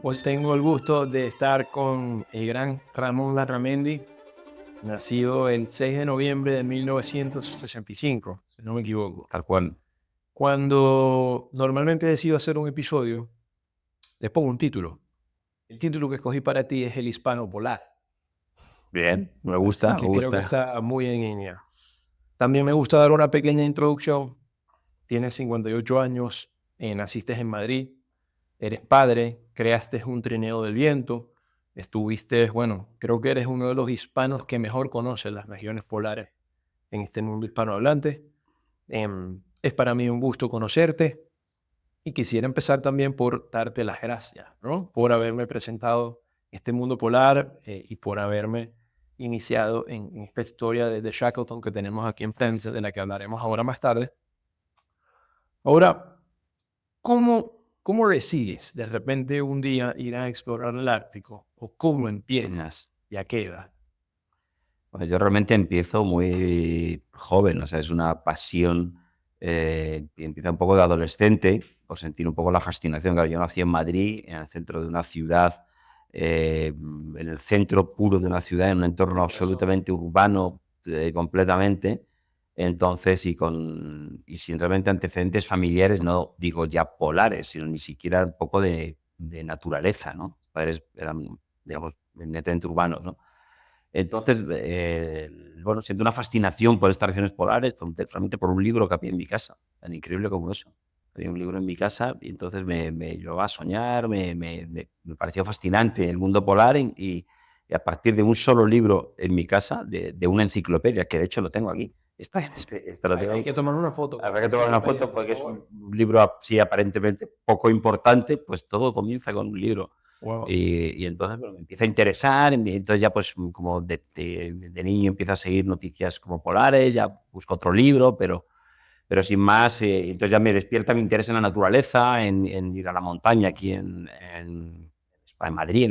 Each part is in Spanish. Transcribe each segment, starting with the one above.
Pues tengo el gusto de estar con el gran Ramón Larramendi, nacido el 6 de noviembre de 1965, si no me equivoco. Tal cual. Cuando normalmente decido hacer un episodio, le pongo un título. El título que escogí para ti es El Hispano Polar, Bien, me así gusta, me que creo que gusta. está muy en línea. También me gusta dar una pequeña introducción. Tienes 58 años, naciste en Madrid, eres padre, creaste un trineo del viento, estuviste, bueno, creo que eres uno de los hispanos que mejor conoce las regiones polares en este mundo hispanohablante. Es para mí un gusto conocerte y quisiera empezar también por darte las gracias, ¿no? Por haberme presentado este mundo polar y por haberme iniciado en esta historia de Shackleton que tenemos aquí enfrente, de la que hablaremos ahora más tarde. Ahora, ¿cómo decides de repente un día ir a explorar el Ártico? ¿O cómo empiezas? ¿Y a qué edad? Bueno, yo realmente empiezo muy joven, o sea, es una pasión, y empieza un poco de adolescente, por sentir un poco la fascinación. Claro, yo nací en Madrid, en el centro de una ciudad, en el centro puro de una ciudad, en un entorno absolutamente urbano, completamente. Entonces, y sin realmente antecedentes familiares, no digo ya polares, sino ni siquiera un poco de naturaleza, ¿no? Mis padres eran, digamos, netamente urbanos, ¿no? Entonces, bueno, siento una fascinación por estas regiones polares, realmente por un libro que había en mi casa, tan increíble como eso. Había un libro en mi casa y entonces me llevaba a soñar, me pareció fascinante el mundo polar y a partir de un solo libro en mi casa, de una enciclopedia, que de hecho lo tengo aquí. Esta lo Hay tengo. que tomar una foto con Habrá esa que tomar una enciclopedia, foto por porque es favor. un libro así aparentemente poco importante, pues todo comienza con un libro. Wow. Y entonces, bueno, me empieza a interesar, entonces ya pues como de niño empiezo a seguir noticias como polares, ya busco otro libro, pero sin más, entonces ya me despierta mi interés en la naturaleza, en ir a la montaña aquí en Madrid,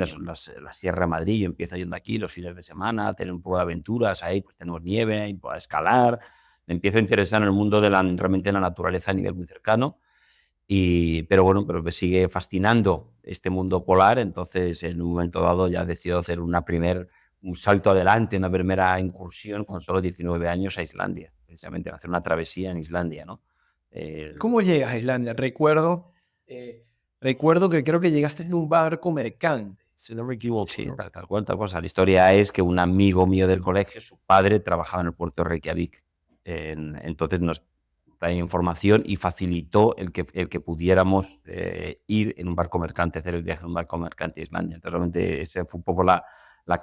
la Sierra de Madrid. Yo empiezo yendo aquí los fines de semana, a tener un poco de aventuras, ahí pues tenemos nieve, y puedo escalar. Me empiezo a interesar en el mundo realmente en la naturaleza a nivel muy cercano. Pero bueno, pero me sigue fascinando este mundo polar, entonces en un momento dado ya decido hacer un salto adelante, una primera incursión con solo 19 años a Islandia, precisamente hacer una travesía en Islandia, ¿no? El- ¿Cómo llegas a Islandia? Recuerdo que creo que llegaste en un barco mercante, si no me equivoco, sí, ¿no? tal cual, tal cosa. La historia es que un amigo mío del colegio, su padre trabajaba en el puerto de Reykjavik, entonces nos trae información y facilitó el que pudiéramos ir en un barco mercante, hacer el viaje en un barco mercante a Islandia. Entonces, realmente esa fue un poco la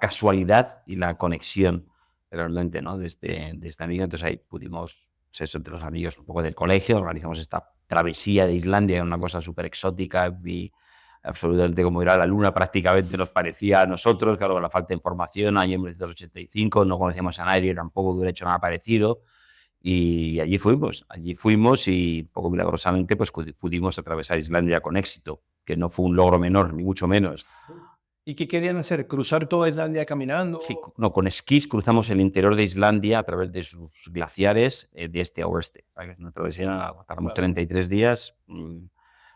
casualidad y la conexión realmente, ¿no? de este amigo. Entonces ahí pudimos, pues eso, entre los amigos un poco del colegio, organizamos esta travesía de Islandia, una cosa súper exótica y absolutamente como ir a la luna prácticamente nos parecía a nosotros. Claro, la falta de información, año 1985, no conocíamos a nadie, tampoco hubiera hecho nada parecido. Y allí fuimos y poco milagrosamente pues pudimos atravesar Islandia con éxito, que no fue un logro menor, ni mucho menos. ¿Y qué querían hacer? ¿Cruzar toda Islandia Sí, caminando? no, con esquís cruzamos el interior de Islandia a través de sus glaciares, de este a oeste. Para que es una travesía, tardamos Vale, 33 días.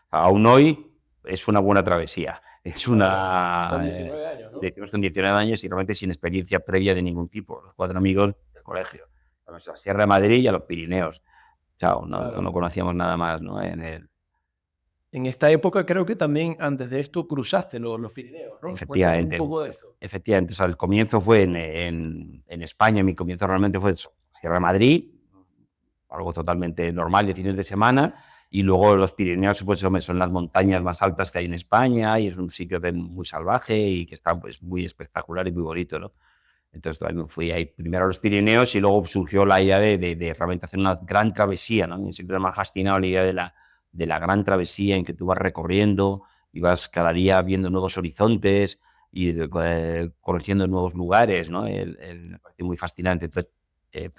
Aún hoy es una buena travesía. Es vale. Con una... 19 años, ¿no? decimos con 19 años y realmente sin experiencia previa de ningún tipo. Los 4 amigos del colegio. Vamos a la Sierra de Madrid y a los Pirineos. Chao, no Claro. conocíamos nada más, ¿no? En esta época creo que también antes de esto cruzaste los Pirineos, ¿no? Cuéntame un Efectivamente, poco de esto. efectivamente. O sea, el comienzo fue en España. Mi comienzo realmente fue eso, Sierra de Madrid, algo totalmente normal de fines de semana. Y luego los Pirineos, pues hombre, son las montañas más altas que hay en España y es un sitio muy salvaje y que está pues muy espectacular y muy bonito, ¿no? Entonces me fui ahí primero a los Pirineos y luego surgió la idea de realmente hacer una gran travesía, ¿no? Y siempre me ha fascinado la idea de la gran travesía en que tú vas recorriendo y vas cada día viendo nuevos horizontes y conociendo nuevos lugares, ¿no? Me pareció muy fascinante. Entonces,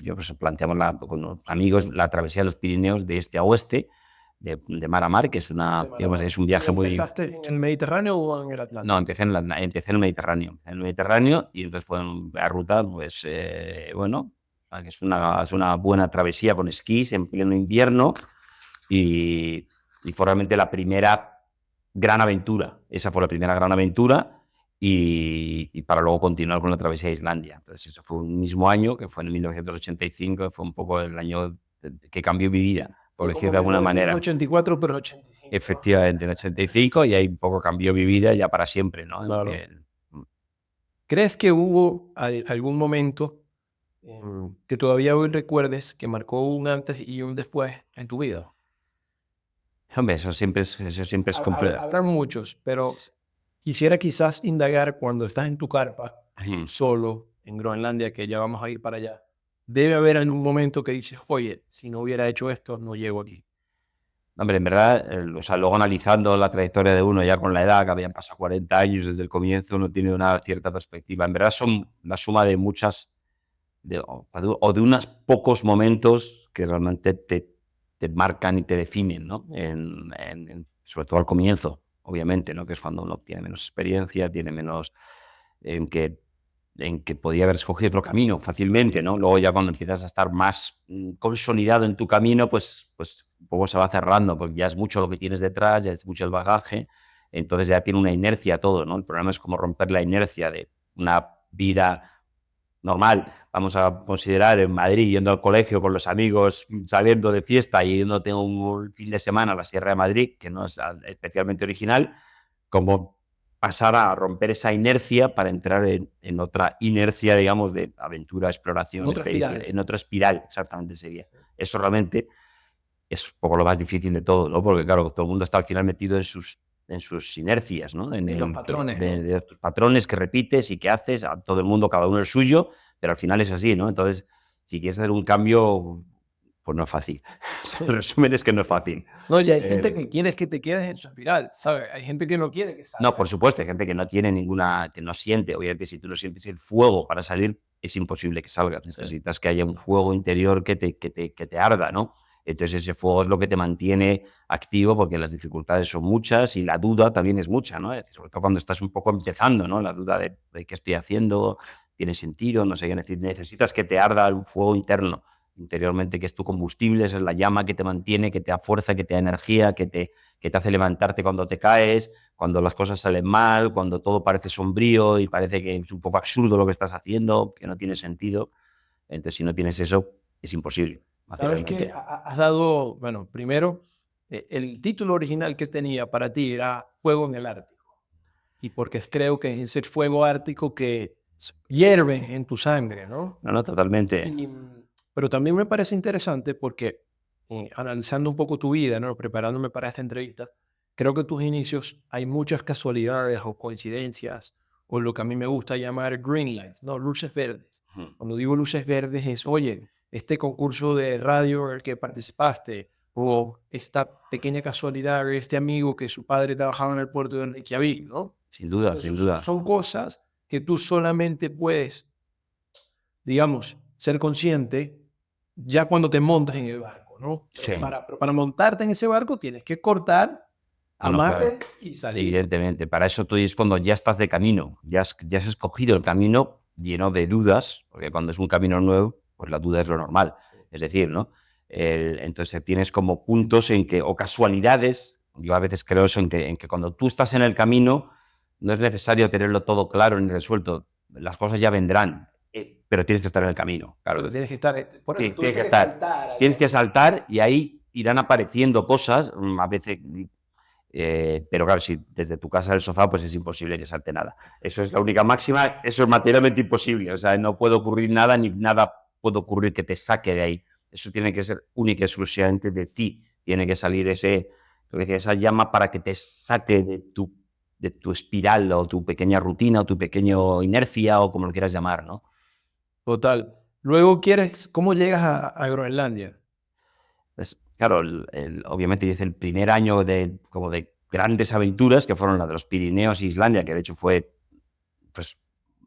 yo, pues, planteamos con los amigos la travesía de los Pirineos de este a oeste, de mar a mar, que De digamos, Maramar. es un ¿Y viaje muy... empezaste en el Mediterráneo o en el No, Atlántico? empecé en el Mediterráneo. En el Mediterráneo y entonces fue una ruta, pues, bueno, que es una buena travesía con esquís en pleno invierno y fue realmente la primera. gran aventura. Esa fue la primera gran aventura y para luego continuar con la travesía a Islandia. Entonces, eso fue un mismo año, que fue en 1985, que fue un poco el año que cambió mi vida, por Fue decir como de alguna manera. 1984, pero 85. Efectivamente, en el 85, y ahí un poco cambió mi vida ya para siempre, ¿no? Claro. ¿Crees que hubo algún momento que todavía hoy recuerdes que marcó un antes y un después en tu vida? Hombre, eso siempre es complejo. Habrán muchos, pero quisiera quizás indagar cuando estás en tu carpa, solo, en Groenlandia, que ya vamos a ir para allá. Debe haber algún momento que dices, oye, si no hubiera hecho esto, no llego aquí. Hombre, en verdad, o sea, luego analizando la trayectoria de uno ya con la edad, que habían pasado 40 años desde el comienzo, uno tiene una cierta perspectiva. En verdad son la suma de muchas, o de unos pocos momentos que realmente te marcan y te definen, ¿no? Sobre todo al comienzo, obviamente, ¿no? Que es cuando uno tiene menos experiencia, tiene menos, en que podía haber escogido otro camino fácilmente, ¿no? Luego ya cuando empiezas a estar más consolidado en tu camino, pues un poco se va cerrando, porque ya es mucho lo que tienes detrás, ya es mucho el bagaje, entonces ya tiene una inercia todo, ¿no? El problema es cómo romper la inercia de una vida normal, vamos a considerar en Madrid, yendo al colegio con los amigos, saliendo de fiesta y no tengo un fin de semana a la Sierra de Madrid, que no es especialmente original, como pasar a romper esa inercia para entrar en otra inercia, digamos, de aventura, exploración, Otra espiral. en otra espiral, exactamente sería. Eso realmente es un poco lo más difícil de todo, ¿no? Porque claro, todo el mundo está al final metido en sus inercias, ¿no? En Los patrones, ¿no? de tus patrones que repites y que haces, a todo el mundo, cada uno el suyo, pero al final es así, ¿no? Entonces, si quieres hacer un cambio, pues no es fácil. El resumen es que no es fácil. No, y hay gente que quiere que te quedes en su espiral, ¿sabes? Hay gente que no quiere que salga. No, por supuesto, hay gente que no tiene ninguna, que no siente. Obviamente, si tú no sientes el fuego para salir, es imposible que salgas. Necesitas que haya un fuego interior que te arda, ¿no? Entonces, ese fuego es lo que te mantiene activo, porque las dificultades son muchas y la duda también es mucha, ¿no? Sobre todo cuando estás un poco empezando, ¿no? La duda de qué estoy haciendo, tiene sentido, no sé qué. Necesitas que te arda un fuego interno, interiormente, que es tu combustible, esa es la llama que te mantiene, que te da fuerza, que te da energía, que te hace levantarte cuando te caes, cuando las cosas salen mal, cuando todo parece sombrío y parece que es un poco absurdo lo que estás haciendo, que no tiene sentido. Entonces, si no tienes eso, es imposible. ¿Sabes qué? Has dado, bueno, primero, el título original que tenía para ti era Fuego en el Ártico. Y porque creo que es ese fuego ártico que hierve en tu sangre, ¿no? No, no, totalmente. Pero también me parece interesante porque analizando un poco tu vida, ¿no? Preparándome para esta entrevista, creo que tus inicios hay muchas casualidades o coincidencias o lo que a mí me gusta llamar green lights, ¿no? Luces verdes. Cuando digo luces verdes es, oye, este concurso de radio en el que participaste o esta pequeña casualidad de este amigo que su padre trabajaba en el puerto de Reykjavik, ¿no? Sin duda, sin duda. Son cosas que tú solamente puedes, digamos, ser consciente ya cuando te montas en el barco, ¿no? Sí. Para montarte en ese barco tienes que cortar, No, no, amarre claro. y salir. Evidentemente, para eso tú es cuando ya estás de camino, ya has escogido el camino lleno de dudas, porque cuando es un camino nuevo, pues la duda es lo normal. Es decir, ¿no? Entonces tienes como puntos en que, o casualidades, yo a veces creo eso, en que cuando tú estás en el camino, no es necesario tenerlo todo claro ni resuelto, las cosas ya vendrán, pero tienes que estar en el camino. Claro, Pero tienes que estar, por eso, tú tienes que tienes que estar. saltar. Tienes que saltar y ahí irán apareciendo cosas, a veces. Pero claro, si desde tu casa del sofá, pues es imposible que salte nada. Eso es la única máxima, eso es materialmente imposible. O sea, no puede ocurrir nada, ni nada puede ocurrir que te saque de ahí. Eso tiene que ser única y exclusivamente de ti. Tiene que salir esa llama para que te saque de tu espiral o tu pequeña rutina o tu pequeña inercia o como lo quieras llamar, ¿no? Total. Luego ¿cómo llegas a Groenlandia? Pues, claro, obviamente hice el primer año como de grandes aventuras, que fueron la de los Pirineos e Islandia, que de hecho fue pues,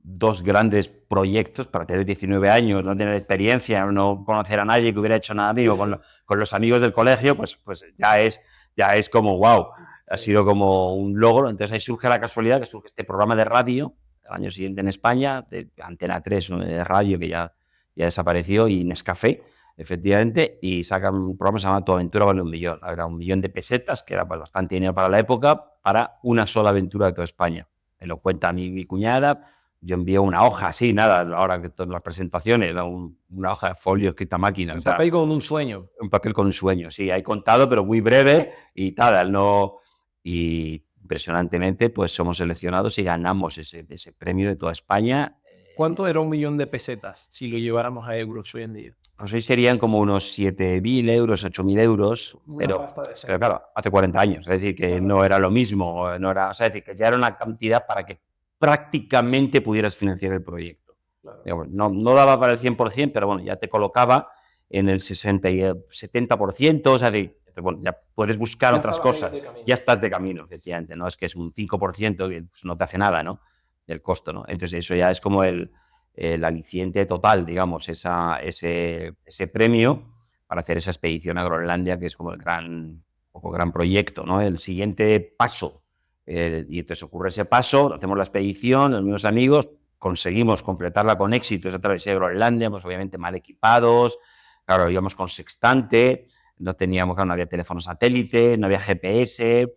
dos grandes proyectos para tener 19 años, no tener experiencia, no conocer a nadie que hubiera hecho nada mío, con los amigos del colegio, pues ya es como wow, ha sido como un logro. Entonces ahí surge la casualidad que surge este programa de radio, el año siguiente en España, de Antena 3, de radio que ya desapareció, y Nescafé, efectivamente, y sacan un programa que se llama Tu aventura vale 1.000.000. Era 1.000.000 de pesetas, que era pues, bastante dinero para la época, para una sola aventura de toda España. Me lo cuenta mi cuñada. Yo envío una hoja así, nada, ahora que todas las presentaciones, una hoja de folio escrita a máquina. Un papel con un sueño. Un papel con un sueño, sí, hay contado, pero muy breve y tal, no... Y impresionantemente, pues somos seleccionados y ganamos ese premio de toda España. ¿Cuánto era 1.000.000 de pesetas si lo lleváramos a euros hoy en día? Pues hoy serían como unos 7.000 euros, 8.000 euros, pero claro, hace 40 años, es decir, que no era lo mismo, no era, o sea, es decir, que ya era una cantidad para que prácticamente pudieras financiar el proyecto. Claro. Digamos, no daba para el 100%, pero bueno, ya te colocaba en el 60 y el 70%, o sea, bueno, ya puedes buscar otras cosas, ya estás de camino, efectivamente, no es que es un 5% que pues, no te hace nada, ¿no? Del costo, ¿no? Entonces eso ya es como el aliciente total, digamos, ese premio para hacer esa expedición a Groenlandia, que es como el gran proyecto, ¿no? El siguiente paso. Y entonces ocurre ese paso, hacemos la expedición, los mismos amigos, conseguimos completarla con éxito, esa travesía de Groenlandia, pues obviamente mal equipados, claro, íbamos con sextante, no teníamos, claro, no había teléfono satélite, no había GPS.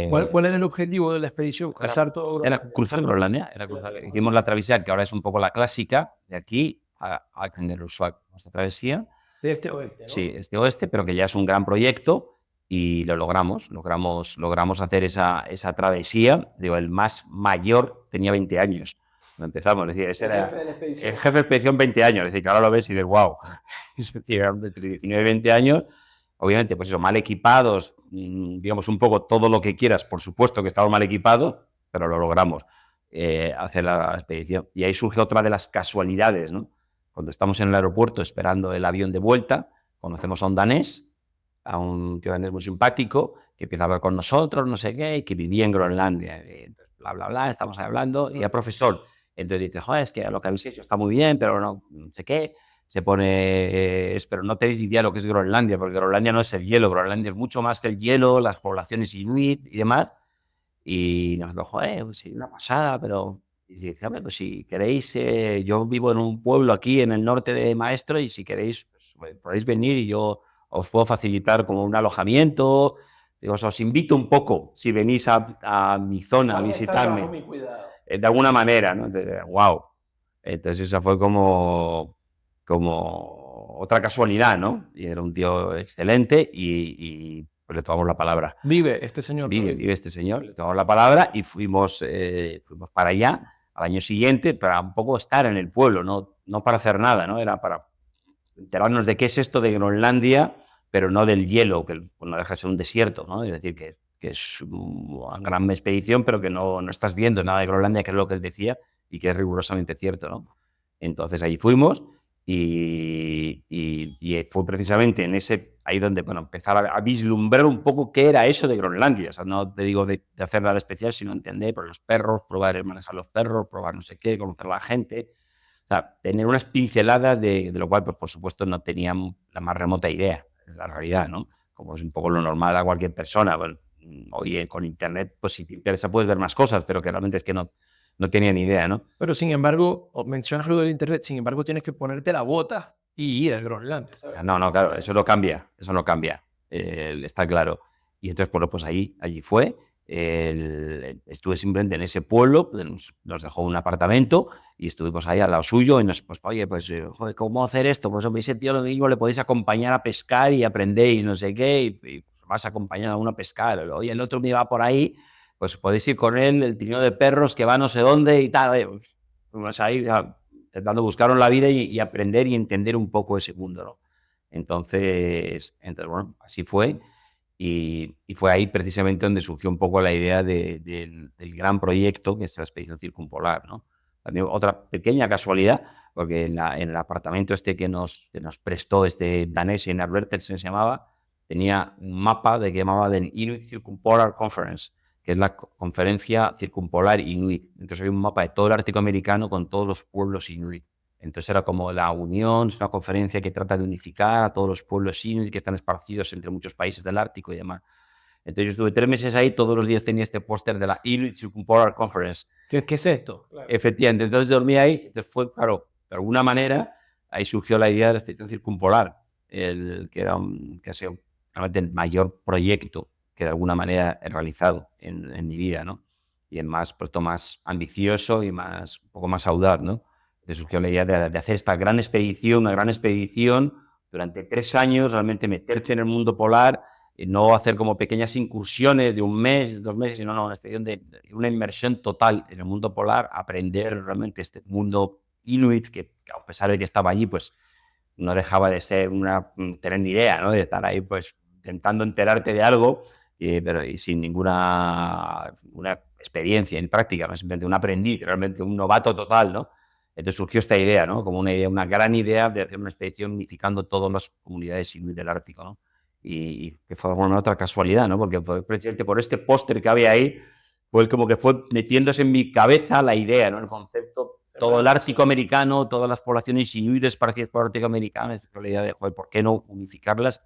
¿Cuál era el objetivo de la expedición? Cruzar todo Groenlandia. Era cruzar Groenlandia, hicimos la travesía, que ahora es un poco la clásica, de aquí a Kangerlussuaq, nuestra travesía. De este a oeste, ¿no? Sí, este oeste, pero que ya es un gran proyecto y lo logramos hacer esa travesía. Digo, el más mayor tenía 20 años cuando empezamos, es decir, ese era el jefe de expedición 20 años, es decir, que ahora lo ves y dices, wow, es decir, entre 19 y 20 años, obviamente, pues eso, mal equipados, digamos un poco todo lo que quieras, por supuesto que estamos mal equipados, pero lo logramos hacer la expedición. Y ahí surge otra de las casualidades, ¿no? Cuando estamos en el aeropuerto esperando el avión de vuelta, conocemos a un danés, a un tío danés muy simpático, que empieza a hablar con nosotros, no sé qué, y que vivía en Groenlandia. Entonces, bla, bla, bla, estamos hablando, y el profesor, entonces dice, joder, es que lo que habéis hecho está muy bien, pero no sé qué. Se pone, pero no tenéis idea de lo que es Groenlandia, porque Groenlandia no es el hielo, Groenlandia es mucho más que el hielo, las poblaciones inuit y demás. Y nos dijo, joder, pues sí, una pasada, pero... Y dice, hombre, pues si queréis, yo vivo en un pueblo aquí en el norte de Maestro y si queréis, pues, podéis venir y yo os puedo facilitar como un alojamiento. Digo, os invito un poco si venís a mi zona a visitarme. De alguna manera, ¿no? Wow. Entonces esa fue como otra casualidad, ¿no? Y era un tío excelente y pues le tomamos la palabra. Vive este señor. Vive este señor, le tomamos la palabra y fuimos para allá al año siguiente para un poco estar en el pueblo, no para hacer nada, ¿no? Era para enterarnos de qué es esto de Groenlandia, pero no del hielo, que no deja de ser un desierto, ¿no? Es decir, que es una gran expedición, pero que no estás viendo nada de Groenlandia, que es lo que él decía, y que es rigurosamente cierto, ¿no? Entonces allí fuimos y fue precisamente ahí donde, bueno, empezar a vislumbrar un poco qué era eso de Groenlandia. O sea, no te digo de hacer nada especial, sino entender por los perros, probar manejar los perros, probar no sé qué, conocer a la gente. O sea, tener unas pinceladas de lo cual, pues por supuesto, no tenían la más remota idea, es la realidad, ¿no? Como es un poco lo normal a cualquier persona. Bueno, hoy con Internet, pues si te interesa puedes ver más cosas, pero que realmente es que no tenía ni idea, ¿no? Pero sin embargo, mencionas lo del Internet, sin embargo tienes que ponerte la bota y ir a Groenlandia, ¿sabes? No, claro, eso no cambia, está claro. Y entonces, bueno, pues allí fue. Estuve simplemente en ese pueblo, nos dejó un apartamento y estuvimos ahí al lado suyo y nos, pues, oye, pues, joder, ¿cómo hacer esto? Pues, hombre, ese tío lo mismo le podéis acompañar a pescar y aprender y no sé qué, y vas acompañando a uno a pescar. Oye, el otro me va por ahí, pues podéis ir con él, el trineo de perros que va no sé dónde y tal. Oye, pues, fuimos ahí intentando buscaron la vida y aprender y entender un poco ese mundo, ¿no? Entonces bueno, así fue. Y fue ahí precisamente donde surgió un poco la idea del gran proyecto que es la expedición circumpolar, ¿no? También otra pequeña casualidad, porque en el apartamento este que nos prestó este danés, Einar Bertelsen se llamaba, tenía un mapa que llamaba del Inuit Circumpolar Conference, que es la conferencia circumpolar inuit. Entonces hay un mapa de todo el Ártico americano con todos los pueblos inuit. Entonces era como la unión, es una conferencia que trata de unificar a todos los pueblos inuit que están esparcidos entre muchos países del Ártico y demás. Entonces yo estuve 3 meses ahí, todos los días tenía este póster de la Inuit Circumpolar Conference. ¿Qué es esto? Claro. Efectivamente, entonces dormí ahí, entonces fue, claro, de alguna manera, ahí surgió la idea de la expedición circumpolar, que ha sido realmente el mayor proyecto que de alguna manera he realizado en mi vida, ¿no? Y el más, puesto más ambicioso y más, un poco más audaz, ¿no? Entonces surgió la idea de hacer esta gran expedición, una gran expedición, durante 3 años, realmente meterte en el mundo polar, y no hacer como pequeñas incursiones de 1 mes, 2 meses, sino una expedición de una inmersión total en el mundo polar, aprender realmente este mundo inuit, que a pesar de que estaba allí, pues no dejaba de ser tener ni idea, ¿no? De estar ahí, pues, intentando enterarte de algo, pero sin una experiencia en práctica, ¿no? Simplemente un aprendiz, realmente un novato total, ¿no? Entonces surgió esta idea, ¿no? Como una idea, una gran idea de hacer una expedición unificando todas las comunidades inuit del Ártico, ¿no? Y que fue alguna otra casualidad, ¿no? Porque fue precisamente por este póster que había ahí, fue como que fue metiéndose en mi cabeza la idea, ¿no? El concepto, todo el Ártico americano, todas las poblaciones inuit esparcidas por el Ártico americano, la idea de, joder, ¿por qué no unificarlas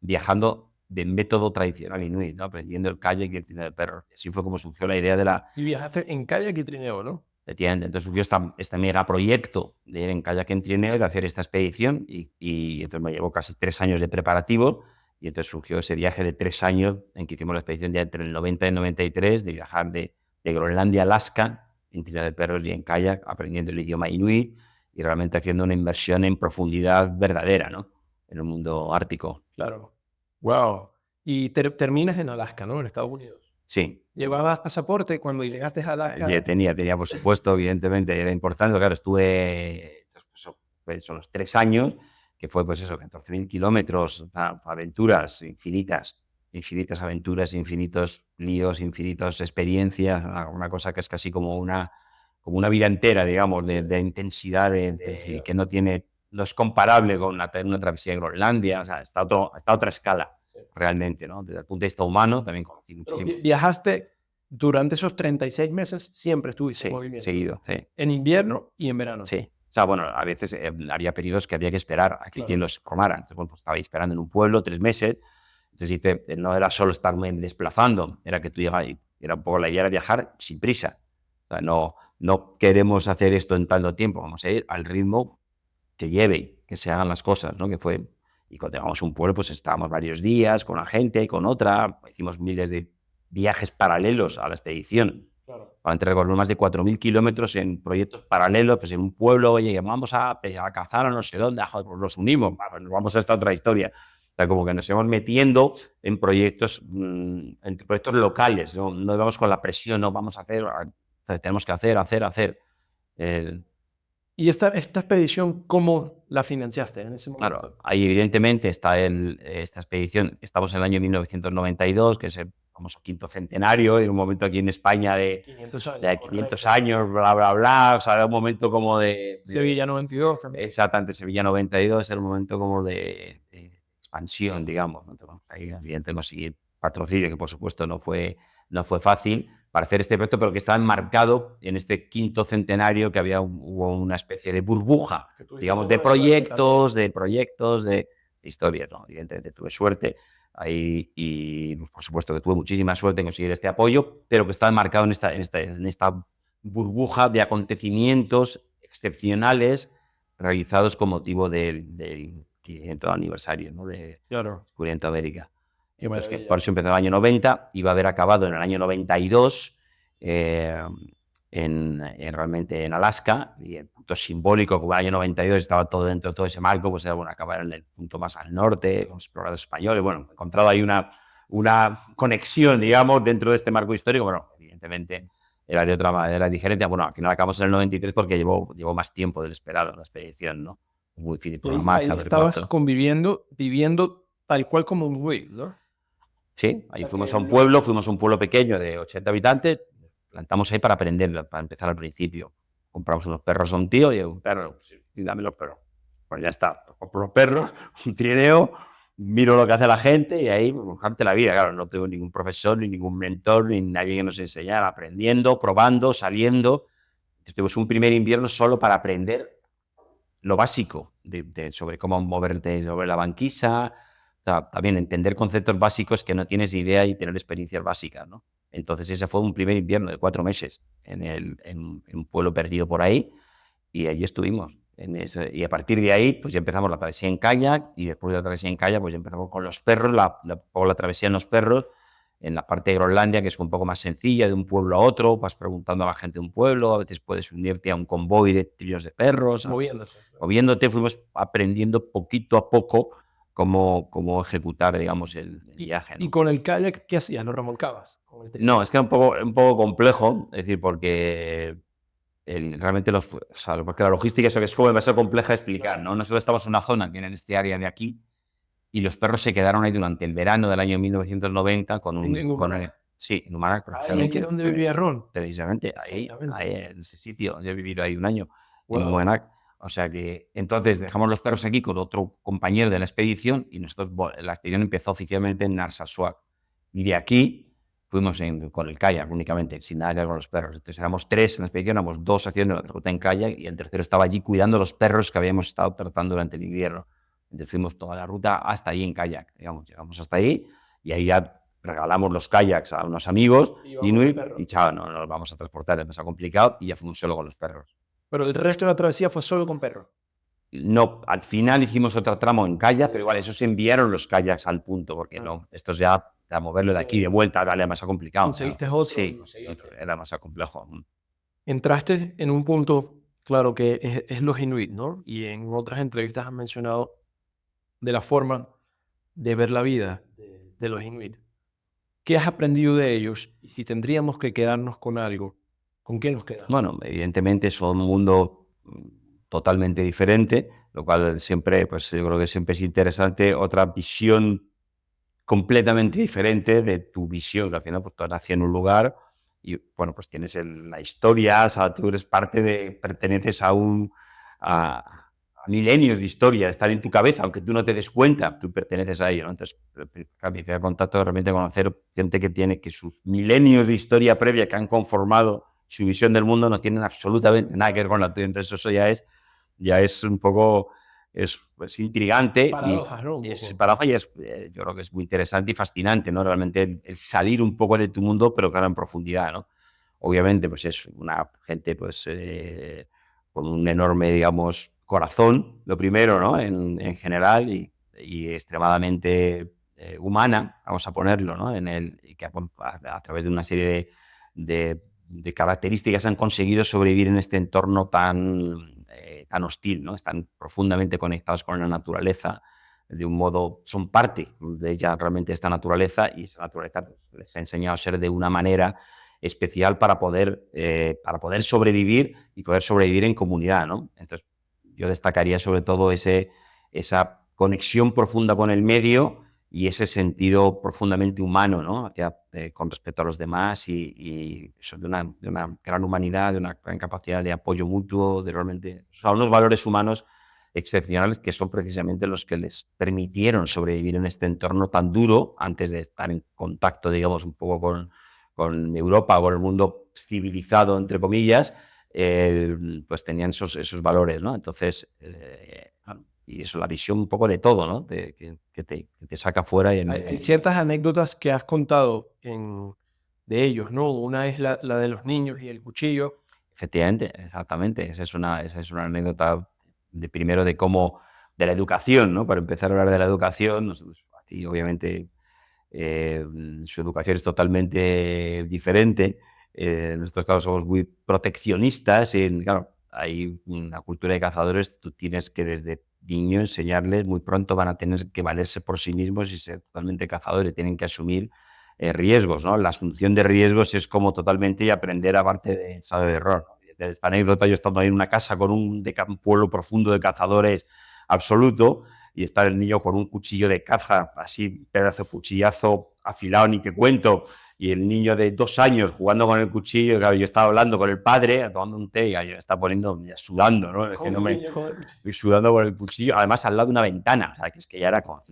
viajando de método tradicional inuit, ¿no? Aprendiendo el kayak y el trineo de perros? Y así fue como surgió la idea de la... Y viajaste en kayak y trineo, ¿no? Entonces surgió este mega proyecto de ir en kayak en trineo y de hacer esta expedición, y entonces me llevó casi 3 años de preparativo, y entonces surgió ese viaje de 3 años en que hicimos la expedición ya entre el 90 y el 93, de viajar de Groenlandia a Alaska en trineo de perros y en kayak, aprendiendo el idioma inuit y realmente haciendo una inversión en profundidad verdadera, ¿no? En el mundo ártico. Claro. Wow. Y terminas en Alaska, ¿no? En Estados Unidos. Sí. ¿Llevabas pasaporte cuando llegaste a Alaska? Tenía, por supuesto, evidentemente, era importante. Claro, estuve pues, son los 3 años, que fue pues eso, 14.000 kilómetros, aventuras infinitas, infinitas aventuras, infinitos líos, infinitas experiencias, una cosa que es casi como una vida entera, digamos, de intensidad, que no es comparable con una travesía de Groenlandia, o sea, está a otra escala, realmente, ¿no? Desde el punto de vista humano, también conocí muchísimo. Viajaste durante esos 36 meses, siempre estuviste en movimiento. Seguido, sí. En invierno y en verano. Sí. O sea, bueno, a veces había periodos que había que esperar a que quien los formara. Entonces, bueno, pues estaba ahí esperando en un pueblo 3 meses. Entonces, no era solo estarme desplazando, era que tú llegabas y era un poco la idea de viajar sin prisa. O sea, no queremos hacer esto en tanto tiempo, vamos a ir al ritmo que lleve, que se hagan las cosas, ¿no? Y cuando llegamos a un pueblo, pues estábamos varios días con una gente, con otra, hicimos miles de viajes paralelos a la expedición. Claro. Para recorrer más de 4.000 kilómetros en proyectos paralelos, pues en un pueblo, oye, vamos a cazar a no sé dónde, pues nos unimos, nos vamos a esta otra historia. O sea, como que nos íbamos metiendo en proyectos locales, no vamos con la presión, no vamos a hacer, o sea, tenemos que hacer. ¿Y esta expedición cómo la financiaste en ese momento? Claro, ahí evidentemente está esta expedición, estamos en el año 1992, que es el famoso 5º centenario, en un momento aquí en España de 500 años, bla, bla, bla, o sea, era un momento como de Sevilla 92. También. Exactamente, Sevilla 92, era un momento como de expansión, digamos, ¿no? Entonces, ahí evidentemente conseguir patrocinio, que por supuesto no fue fácil para hacer este proyecto, pero que estaba enmarcado en este 5º centenario, que hubo una especie de burbuja, digamos, de proyectos, de historias, ¿no? Evidentemente tuve suerte ahí y por supuesto que tuve muchísima suerte en conseguir este apoyo, pero que estaba enmarcado en esta burbuja de acontecimientos excepcionales realizados con motivo del 500 aniversario, ¿no? De Descubrimiento de América. Entonces, por eso empezó en el año 90, iba a haber acabado en el año 92, realmente en Alaska, y el punto simbólico, como el año 92 estaba todo dentro de todo ese marco, pues era bueno acabar en el punto más al norte, con los exploradores españoles. Bueno, he encontrado ahí una conexión, digamos, dentro de este marco histórico. Bueno, evidentemente era de otra manera diferente. Bueno, al final acabamos en el 93 porque llevó más tiempo del esperado la expedición, ¿no? Muy difícil programar. Ahí estabas viviendo tal cual como un güey, ¿no? Sí, ahí fuimos a un pueblo pequeño de 80 habitantes, plantamos ahí para aprender, para empezar al principio. Compramos unos perros a un tío y un perro, sí, dame los perros. Pues ya está, compro los perros, un trineo, miro lo que hace la gente y ahí buscarte la vida. Claro, no tengo ningún profesor, ni ningún mentor, ni nadie que nos enseñara, aprendiendo, probando, saliendo. Tuvimos un primer invierno solo para aprender lo básico sobre cómo moverte sobre la banquisa. O sea, también entender conceptos básicos que no tienes idea y tener experiencias básicas, ¿no? Entonces ese fue un primer invierno de 4 meses en un pueblo perdido por ahí, y allí estuvimos. Y a partir de ahí, pues ya empezamos la travesía en kayak, y después de la travesía en kayak, pues ya empezamos con los perros, la travesía en los perros, en la parte de Groenlandia, que es un poco más sencilla, de un pueblo a otro, vas preguntando a la gente de un pueblo, a veces puedes unirte a un convoy de trillos de perros, moviéndote, fuimos aprendiendo poquito a poco cómo ejecutar, digamos, el viaje, ¿no? ¿Y con el kayak qué hacías? ¿Lo remolcabas? No, es que era un poco complejo, es decir, porque realmente porque la logística es como demasiado compleja de explicar, ¿no? Nosotros estamos en una zona que era en este área de aquí, y los perros se quedaron ahí durante el verano del año 1990 En Humanac. sí, en Humanac, Ahí es donde vivía Ron. precisamente, ahí, en ese sitio. Yo he vivido ahí un año, en Wow. Humanac. O sea que entonces dejamos los perros aquí con otro compañero de la expedición, y nosotros, la expedición empezó oficialmente en Narsarsuaq. Y de aquí fuimos con el kayak únicamente, sin nada que ver con los perros. Entonces éramos 3 en la expedición, éramos 2 haciendo la ruta en kayak, y el tercero estaba allí cuidando los perros que habíamos estado tratando durante el invierno. Entonces fuimos toda la ruta hasta allí en kayak, digamos. Llegamos hasta ahí, y ahí ya regalamos los kayaks a unos amigos, Inuit, y chao, no nos vamos a transportar, es demasiado complicado, y ya fuimos solo con los perros. Pero el resto de la travesía fue solo con perros. No, al final hicimos otro tramo en kayak, pero igual, esos enviaron los kayaks al punto, porque no, estos ya, a moverlo de aquí de vuelta, era demasiado complicado. ¿Conseguiste otro? Sí, era demasiado complejo. Entraste en un punto, claro, que es los Inuit, ¿no? Y en otras entrevistas has mencionado de la forma de ver la vida de los Inuit. ¿Qué has aprendido de ellos? Y si tendríamos que quedarnos con algo, ¿con qué nos quedamos? Bueno, evidentemente son un mundo totalmente diferente, lo cual siempre, pues yo creo que siempre es interesante otra visión completamente diferente de tu visión, que al final pues tú has nacido en un lugar y bueno, pues tienes la historia, o sea, tú eres perteneces a milenios de historia, están en tu cabeza, aunque tú no te des cuenta, tú perteneces a ello, ¿no? Entonces, mi primer contacto realmente conocer gente que tiene que sus milenios de historia previa que han conformado su visión del mundo no tienen absolutamente nada que ver con la tuya. Entonces eso ya es un poco, es pues, intrigante. Paradojas, ¿no? Es paradoja, y yo creo que es muy interesante y fascinante, ¿no? Realmente el salir un poco de tu mundo, pero claro, en profundidad, ¿no? Obviamente, pues es una gente, pues, con un enorme, digamos, corazón, lo primero, ¿no? En general, y extremadamente humana, vamos a ponerlo, ¿no? Y que a través de una serie de características han conseguido sobrevivir en este entorno tan hostil, ¿no? Están profundamente conectados con la naturaleza, de un modo, son parte de ella realmente esta naturaleza, y esa naturaleza pues, les ha enseñado a ser de una manera especial para poder sobrevivir, y poder sobrevivir en comunidad, ¿no? Entonces, yo destacaría sobre todo esa conexión profunda con el medio y ese sentido profundamente humano, ¿no? Con respecto a los demás, y eso de una gran humanidad, de una gran capacidad de apoyo mutuo, de realmente, o sea, unos valores humanos excepcionales que son precisamente los que les permitieron sobrevivir en este entorno tan duro antes de estar en contacto, digamos, un poco con Europa o con el mundo civilizado, entre comillas. Pues tenían esos valores, ¿no? Entonces, y eso, la visión un poco de todo, ¿no? Que te saca fuera. Hay ciertas anécdotas que has contado de ellos, ¿no? Una es la de los niños y el cuchillo. Efectivamente, exactamente. Esa es una anécdota primero de la educación, ¿no? Para empezar a hablar de la educación, nosotros aquí obviamente su educación es totalmente diferente. En estos casos somos muy proteccionistas, y claro, hay una cultura de cazadores, tú tienes que desde niño enseñarles, muy pronto van a tener que valerse por sí mismos y ser totalmente cazadores, tienen que asumir riesgos, ¿no? La asunción de riesgos es como totalmente, y aprender a parte de ensayo de error, ¿no? De esta anécdota, yo estando ahí en una casa con un pueblo profundo de cazadores absoluto, y estar el niño con un cuchillo de caza, así, pedazo de cuchillazo afilado, ni que cuento, y el niño de 2 años jugando con el cuchillo. Claro, yo estaba hablando con el padre, tomando un té, y yo estaba poniendo, ya sudando, ¿no? Es que no me... Y sudando con el cuchillo, además al lado de una ventana, o sea, que es que ya era como...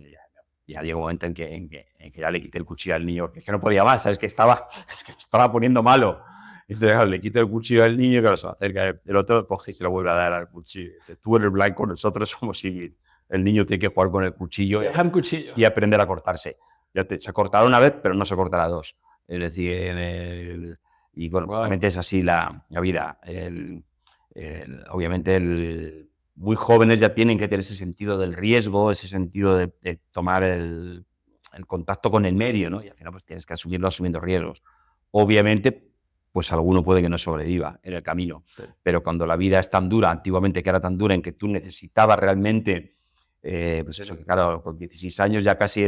Ya llegó un momento en que ya le quité el cuchillo al niño, que es que no podía más, ¿sabes? Es que me estaba poniendo malo. Entonces, claro, le quito el cuchillo al niño, claro, se acerca el otro, coge y se lo vuelve a dar al cuchillo. Dice, tú eres blanco, nosotros somos civiles. El niño tiene que jugar con el cuchillo y aprender a cortarse. Se cortará una vez, pero no se cortará 2. Es decir, y bueno, realmente es así la vida. Obviamente muy jóvenes ya tienen que tener ese sentido del riesgo, ese sentido de tomar el contacto con el medio, ¿no? Y al final pues tienes que asumirlo asumiendo riesgos. Obviamente, pues alguno puede que no sobreviva en el camino, Sí. pero cuando la vida es tan dura, antiguamente que era tan dura, en que tú necesitabas realmente, pues eso, que claro, con 16 años ya casi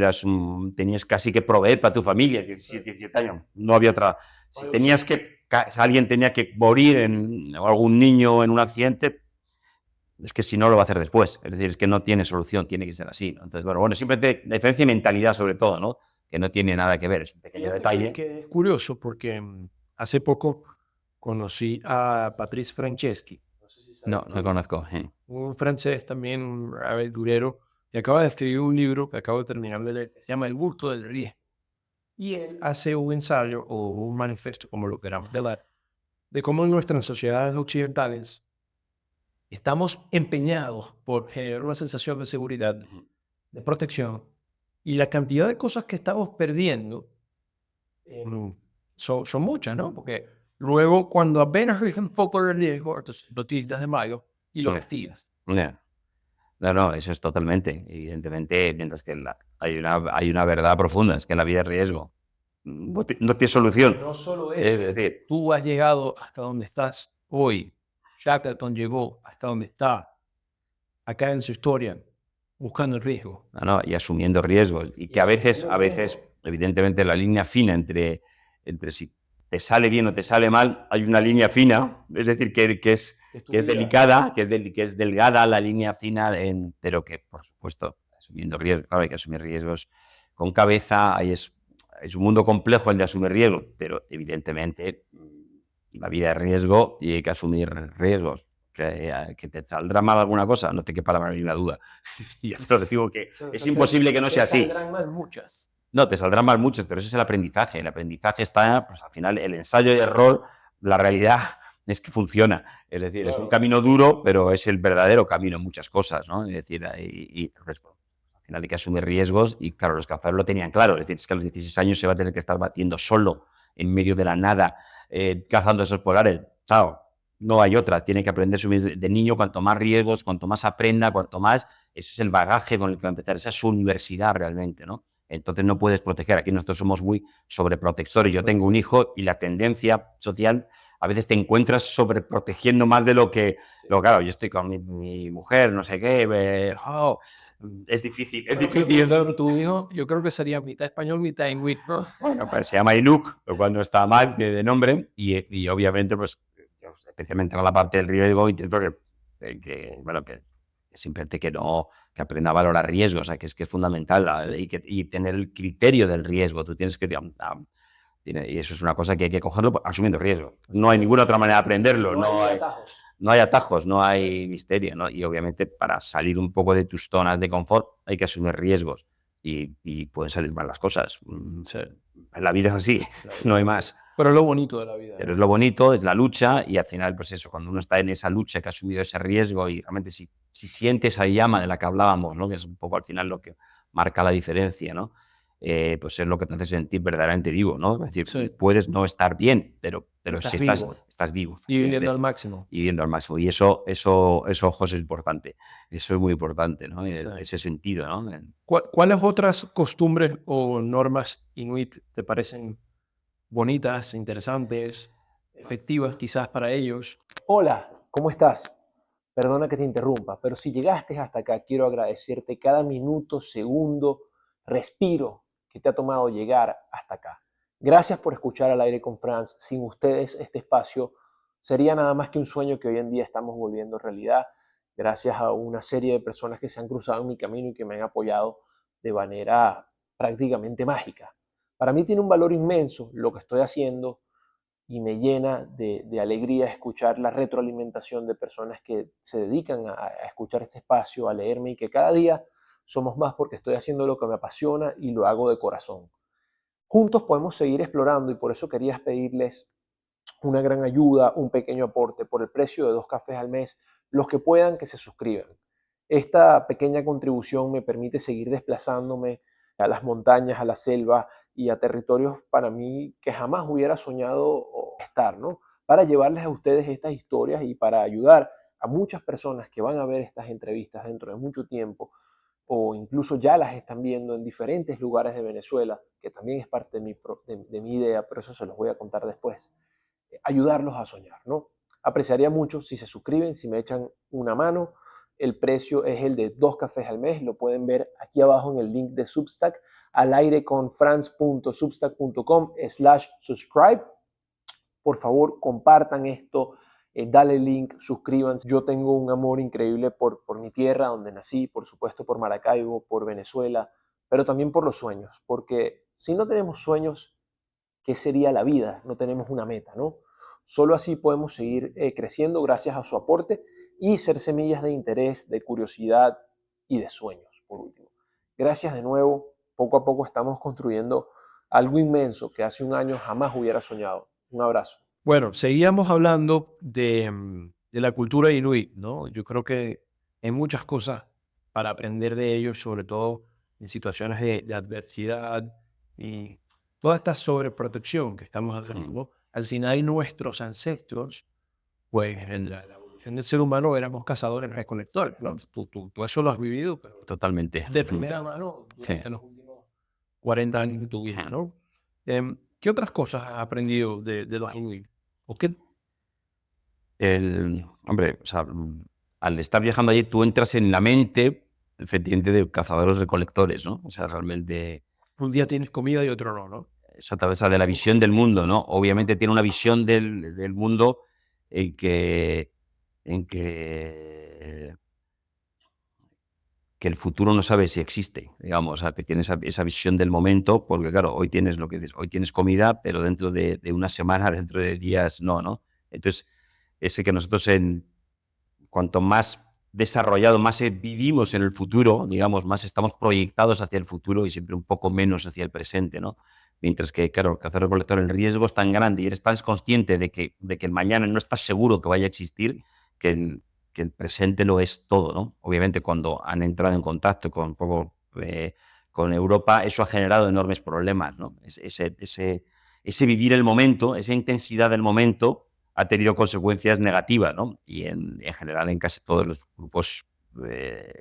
tenías casi que proveer para tu familia, 17, 17 años, no había otra. Si tenías que, si alguien tenía que morir, o algún niño en un accidente, es que si no lo va a hacer después. Es decir, es que no tiene solución, tiene que ser así, ¿no? Entonces, bueno, siempre la diferencia de mentalidad sobre todo, ¿no? Que no tiene nada que ver, es un pequeño Fíjate detalle. que es curioso porque hace poco conocí a Patrice Franceschi. No sé si sabes No, no quién es. conozco. Un francés también, un aventurero, y acaba de escribir un libro que acabo de terminar de leer, que se llama El gusto del riesgo. Y él hace un ensayo o un manifiesto, como lo queramos llamar, de cómo en nuestras sociedades occidentales estamos empeñados por generar una sensación de seguridad, de protección, y la cantidad de cosas que estamos perdiendo son muchas, ¿no? Porque luego, cuando apenas hay un poco de riesgo, entonces lo tildas de malo y lo castigas. Ya. No, no, eso es totalmente. Evidentemente, mientras que hay una verdad profunda, es que la vida es riesgo. No tiene solución. No solo Es eso, decir, tú has llegado hasta donde estás hoy. Shackleton llegó hasta donde está, acá en su historia, buscando el riesgo. no, no, y asumiendo riesgos. Y Y que a veces, asumiendo riesgo. evidentemente, la línea fina entre si te sale bien o te sale mal, hay una línea fina, es decir, Es tu que es vida. delicada, que es delgada la línea fina, pero que, por supuesto, asumiendo riesgos, claro, hay que asumir riesgos con cabeza, es un mundo complejo el de asumir riesgos, pero evidentemente la vida es riesgo y hay que asumir riesgos. Que te saldrá mal alguna cosa, no te quepa la menor duda. Y ya te lo digo que Pero es imposible que no sea así. saldrán mal muchas. No, te saldrán mal muchos, pero ese es el aprendizaje. El aprendizaje está, pues al final, el ensayo y error, la realidad es que funciona. Es decir, es un camino duro, pero es el verdadero camino en muchas cosas, ¿no? Es decir, pues, al final hay que asumir riesgos y, claro, los cazadores lo tenían claro. Es decir, es que a los 16 años se va a tener que estar batiendo solo en medio de la nada, cazando esos polares. Claro, no hay otra. Tiene que aprender a asumir de niño. Cuanto más riesgos, cuanto más aprenda, cuanto más... Eso es el bagaje con el que va a empezar. Esa es su universidad realmente, ¿no? Entonces no puedes proteger. Aquí nosotros somos muy sobreprotectores. Yo tengo un hijo y la tendencia social, a veces te encuentras sobreprotegiendo más de lo que... Claro, yo estoy con mi mujer, no sé qué, es difícil, es difícil. Tu hijo, yo creo que sería mitad español, mitad inuit, ¿no? Bueno, pues se llama Inuk, lo cual no está mal de nombre, y obviamente, pues, yo, especialmente con la parte del riesgo, intento bueno, que simplemente que aprenda a valorar riesgos, o sea, que es fundamental, y tener el criterio del riesgo. Tú tienes que, y eso es una cosa que hay que cogerlo asumiendo riesgo. No hay ninguna otra manera de aprenderlo, no hay atajos, no hay misterio, ¿no? Y obviamente para salir un poco de tus zonas de confort hay que asumir riesgos y pueden salir mal las cosas. Sí. La vida es así, no hay más. Pero es lo bonito de la vida. Pero es lo bonito, es la lucha y al final, pues eso, cuando uno está en esa lucha, que ha asumido ese riesgo y realmente si siente esa llama de la que hablábamos, ¿no? Que es un poco al final lo que marca la diferencia, ¿no? Pues es lo que te hace sentir verdaderamente vivo, ¿no? Es decir, Sí. puedes no estar bien, pero Estás si vivo. estás vivo. Y viviendo al máximo. Y viviendo al máximo. Y eso, ojos, es importante. Eso es muy importante, ¿no? Sí. Ese sentido, ¿no? ¿Cuáles otras costumbres o normas inuit te parecen bonitas, interesantes, efectivas quizás para ellos? Hola, ¿cómo estás? Perdona que te interrumpa, pero si llegaste hasta acá, quiero agradecerte cada minuto, segundo, respiro que te ha tomado llegar hasta acá. Gracias por escuchar Al Aire con Franz. Sin ustedes, este espacio sería nada más que un sueño que hoy en día estamos volviendo realidad, gracias a una serie de personas que se han cruzado en mi camino y que me han apoyado de manera prácticamente mágica. Para mí tiene un valor inmenso lo que estoy haciendo y me llena de alegría escuchar la retroalimentación de personas que se dedican a escuchar este espacio, a leerme y que cada día somos más porque estoy haciendo lo que me apasiona y lo hago de corazón. Juntos podemos seguir explorando y por eso quería pedirles una gran ayuda, un pequeño aporte por el precio de 2 cafés al mes, los que puedan que se suscriban. Esta pequeña contribución me permite seguir desplazándome a las montañas, a la selva y a territorios para mí que jamás hubiera soñado estar, ¿no? Para llevarles a ustedes estas historias y para ayudar a muchas personas que van a ver estas entrevistas dentro de mucho tiempo, o incluso ya las están viendo en diferentes lugares de Venezuela, que también es parte de mi idea, pero eso se los voy a contar después, ayudarlos a soñar, ¿no? Apreciaría mucho si se suscriben, si me echan una mano. El precio es el de 2 cafés al mes, lo pueden ver aquí abajo en el link de Substack, alaireconfrance.substack.com/subscribe. Por favor, compartan esto, dale link, suscríbanse. Yo tengo un amor increíble por mi tierra, donde nací, por supuesto por Maracaibo, por Venezuela, pero también por los sueños, porque si no tenemos sueños, ¿qué sería la vida? No tenemos una meta, ¿no? Solo así podemos seguir creciendo gracias a su aporte y ser semillas de interés, de curiosidad y de sueños, por último. Gracias de nuevo. Poco a poco estamos construyendo algo inmenso que hace un año jamás hubiera soñado. Un abrazo. Bueno, seguíamos hablando de la cultura inuit, ¿no? Yo creo que hay muchas cosas para aprender de ellos, sobre todo en situaciones de adversidad y toda esta sobreprotección que estamos haciendo. Al final, nuestros ancestros, pues en la evolución del ser humano éramos cazadores recolectores, ¿no? Tú eso lo has vivido, pero Totalmente. de primera mano Sí. en los últimos 40 años de tu vida, ¿no? ¿Qué otras cosas has aprendido de los inuit? ¿O qué? Hombre, o sea, al estar viajando allí, tú entras en la mente, efectivamente, de cazadores recolectores, ¿no? O sea, realmente, Un día tienes comida y otro no, ¿no? eso a través de la visión del mundo, ¿no? Obviamente tiene una visión del mundo en que, en que, que el futuro no sabe si existe, digamos, o sea, que tienes esa visión del momento, porque claro, hoy tienes lo que dices, hoy tienes comida, pero dentro de una semana, dentro de días, no, ¿no? Entonces, ese que nosotros cuanto más desarrollado, más vivimos en el futuro, digamos, más estamos proyectados hacia el futuro y siempre un poco menos hacia el presente, ¿no? Mientras que, claro, el cazador recolector, el riesgo es tan grande y eres tan consciente de que el mañana no estás seguro que vaya a existir, que el presente lo es todo, ¿no? Obviamente, cuando han entrado en contacto con un poco con Europa, eso ha generado enormes problemas, ¿no? Ese vivir el momento, esa intensidad del momento, ha tenido consecuencias negativas, ¿no? Y en general en casi todos los grupos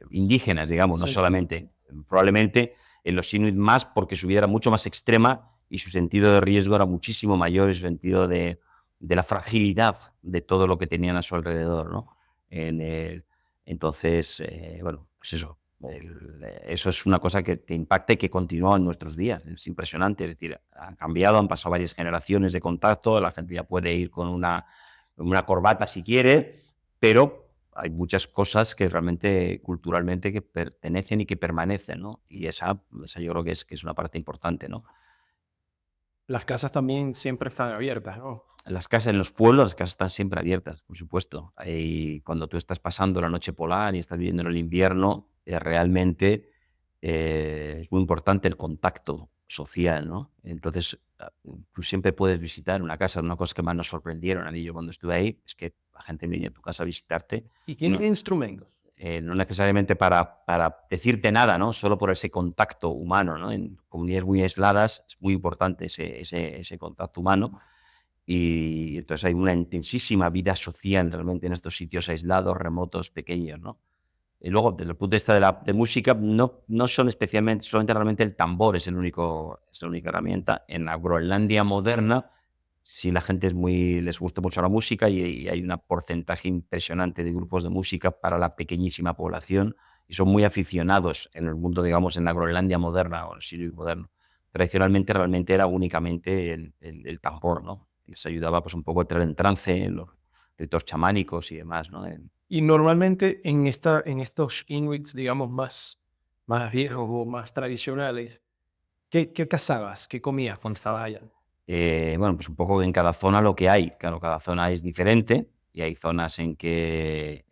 indígenas, digamos, no Sí. solamente. Probablemente en los inuit más, porque su vida era mucho más extrema y su sentido de riesgo era muchísimo mayor y su sentido de la fragilidad de todo lo que tenían a su alrededor, ¿no? Entonces, bueno, pues eso. Eso es una cosa que impacta y que continúa en nuestros días. Es impresionante. Es decir, ha cambiado, han pasado varias generaciones de contacto, la gente ya puede ir con una corbata si quiere, pero hay muchas cosas que realmente culturalmente que pertenecen y que permanecen, ¿no? Y esa yo creo que es una parte importante, ¿no? Las casas también siempre están abiertas, ¿no? Las casas, en los pueblos, las casas están siempre abiertas, por supuesto. Y cuando tú estás pasando la noche polar y estás viviendo en el invierno, realmente es muy importante el contacto social, ¿no? Entonces, tú siempre puedes visitar una casa. Una cosa que más nos sorprendieron a mí yo cuando estuve ahí es que la gente viene a tu casa a visitarte. ¿Y tienen instrumentos? No necesariamente para decirte nada, ¿no? Solo por ese contacto humano, ¿no? En comunidades muy aisladas es muy importante ese contacto humano. Y entonces hay una intensísima vida social realmente en estos sitios aislados, remotos, pequeños, ¿no? Y luego, desde el punto de vista de música, no son especialmente, solamente realmente el tambor es la única herramienta. En la Groenlandia moderna, sí, la gente les gusta mucho la música y hay un porcentaje impresionante de grupos de música para la pequeñísima población y son muy aficionados en el mundo, digamos, en la Groenlandia moderna o el Inuit moderno. Tradicionalmente, realmente era únicamente el tambor, ¿no? Les ayudaba pues un poco a entrar en trance, en los ritos chamánicos y demás, ¿no? Y normalmente en estos inuits, digamos, más viejos o más tradicionales, ¿qué cazabas? ¿Qué comías cuando estabas allá? Bueno, pues un poco en cada zona lo que hay. Claro, cada zona es diferente y hay zonas en que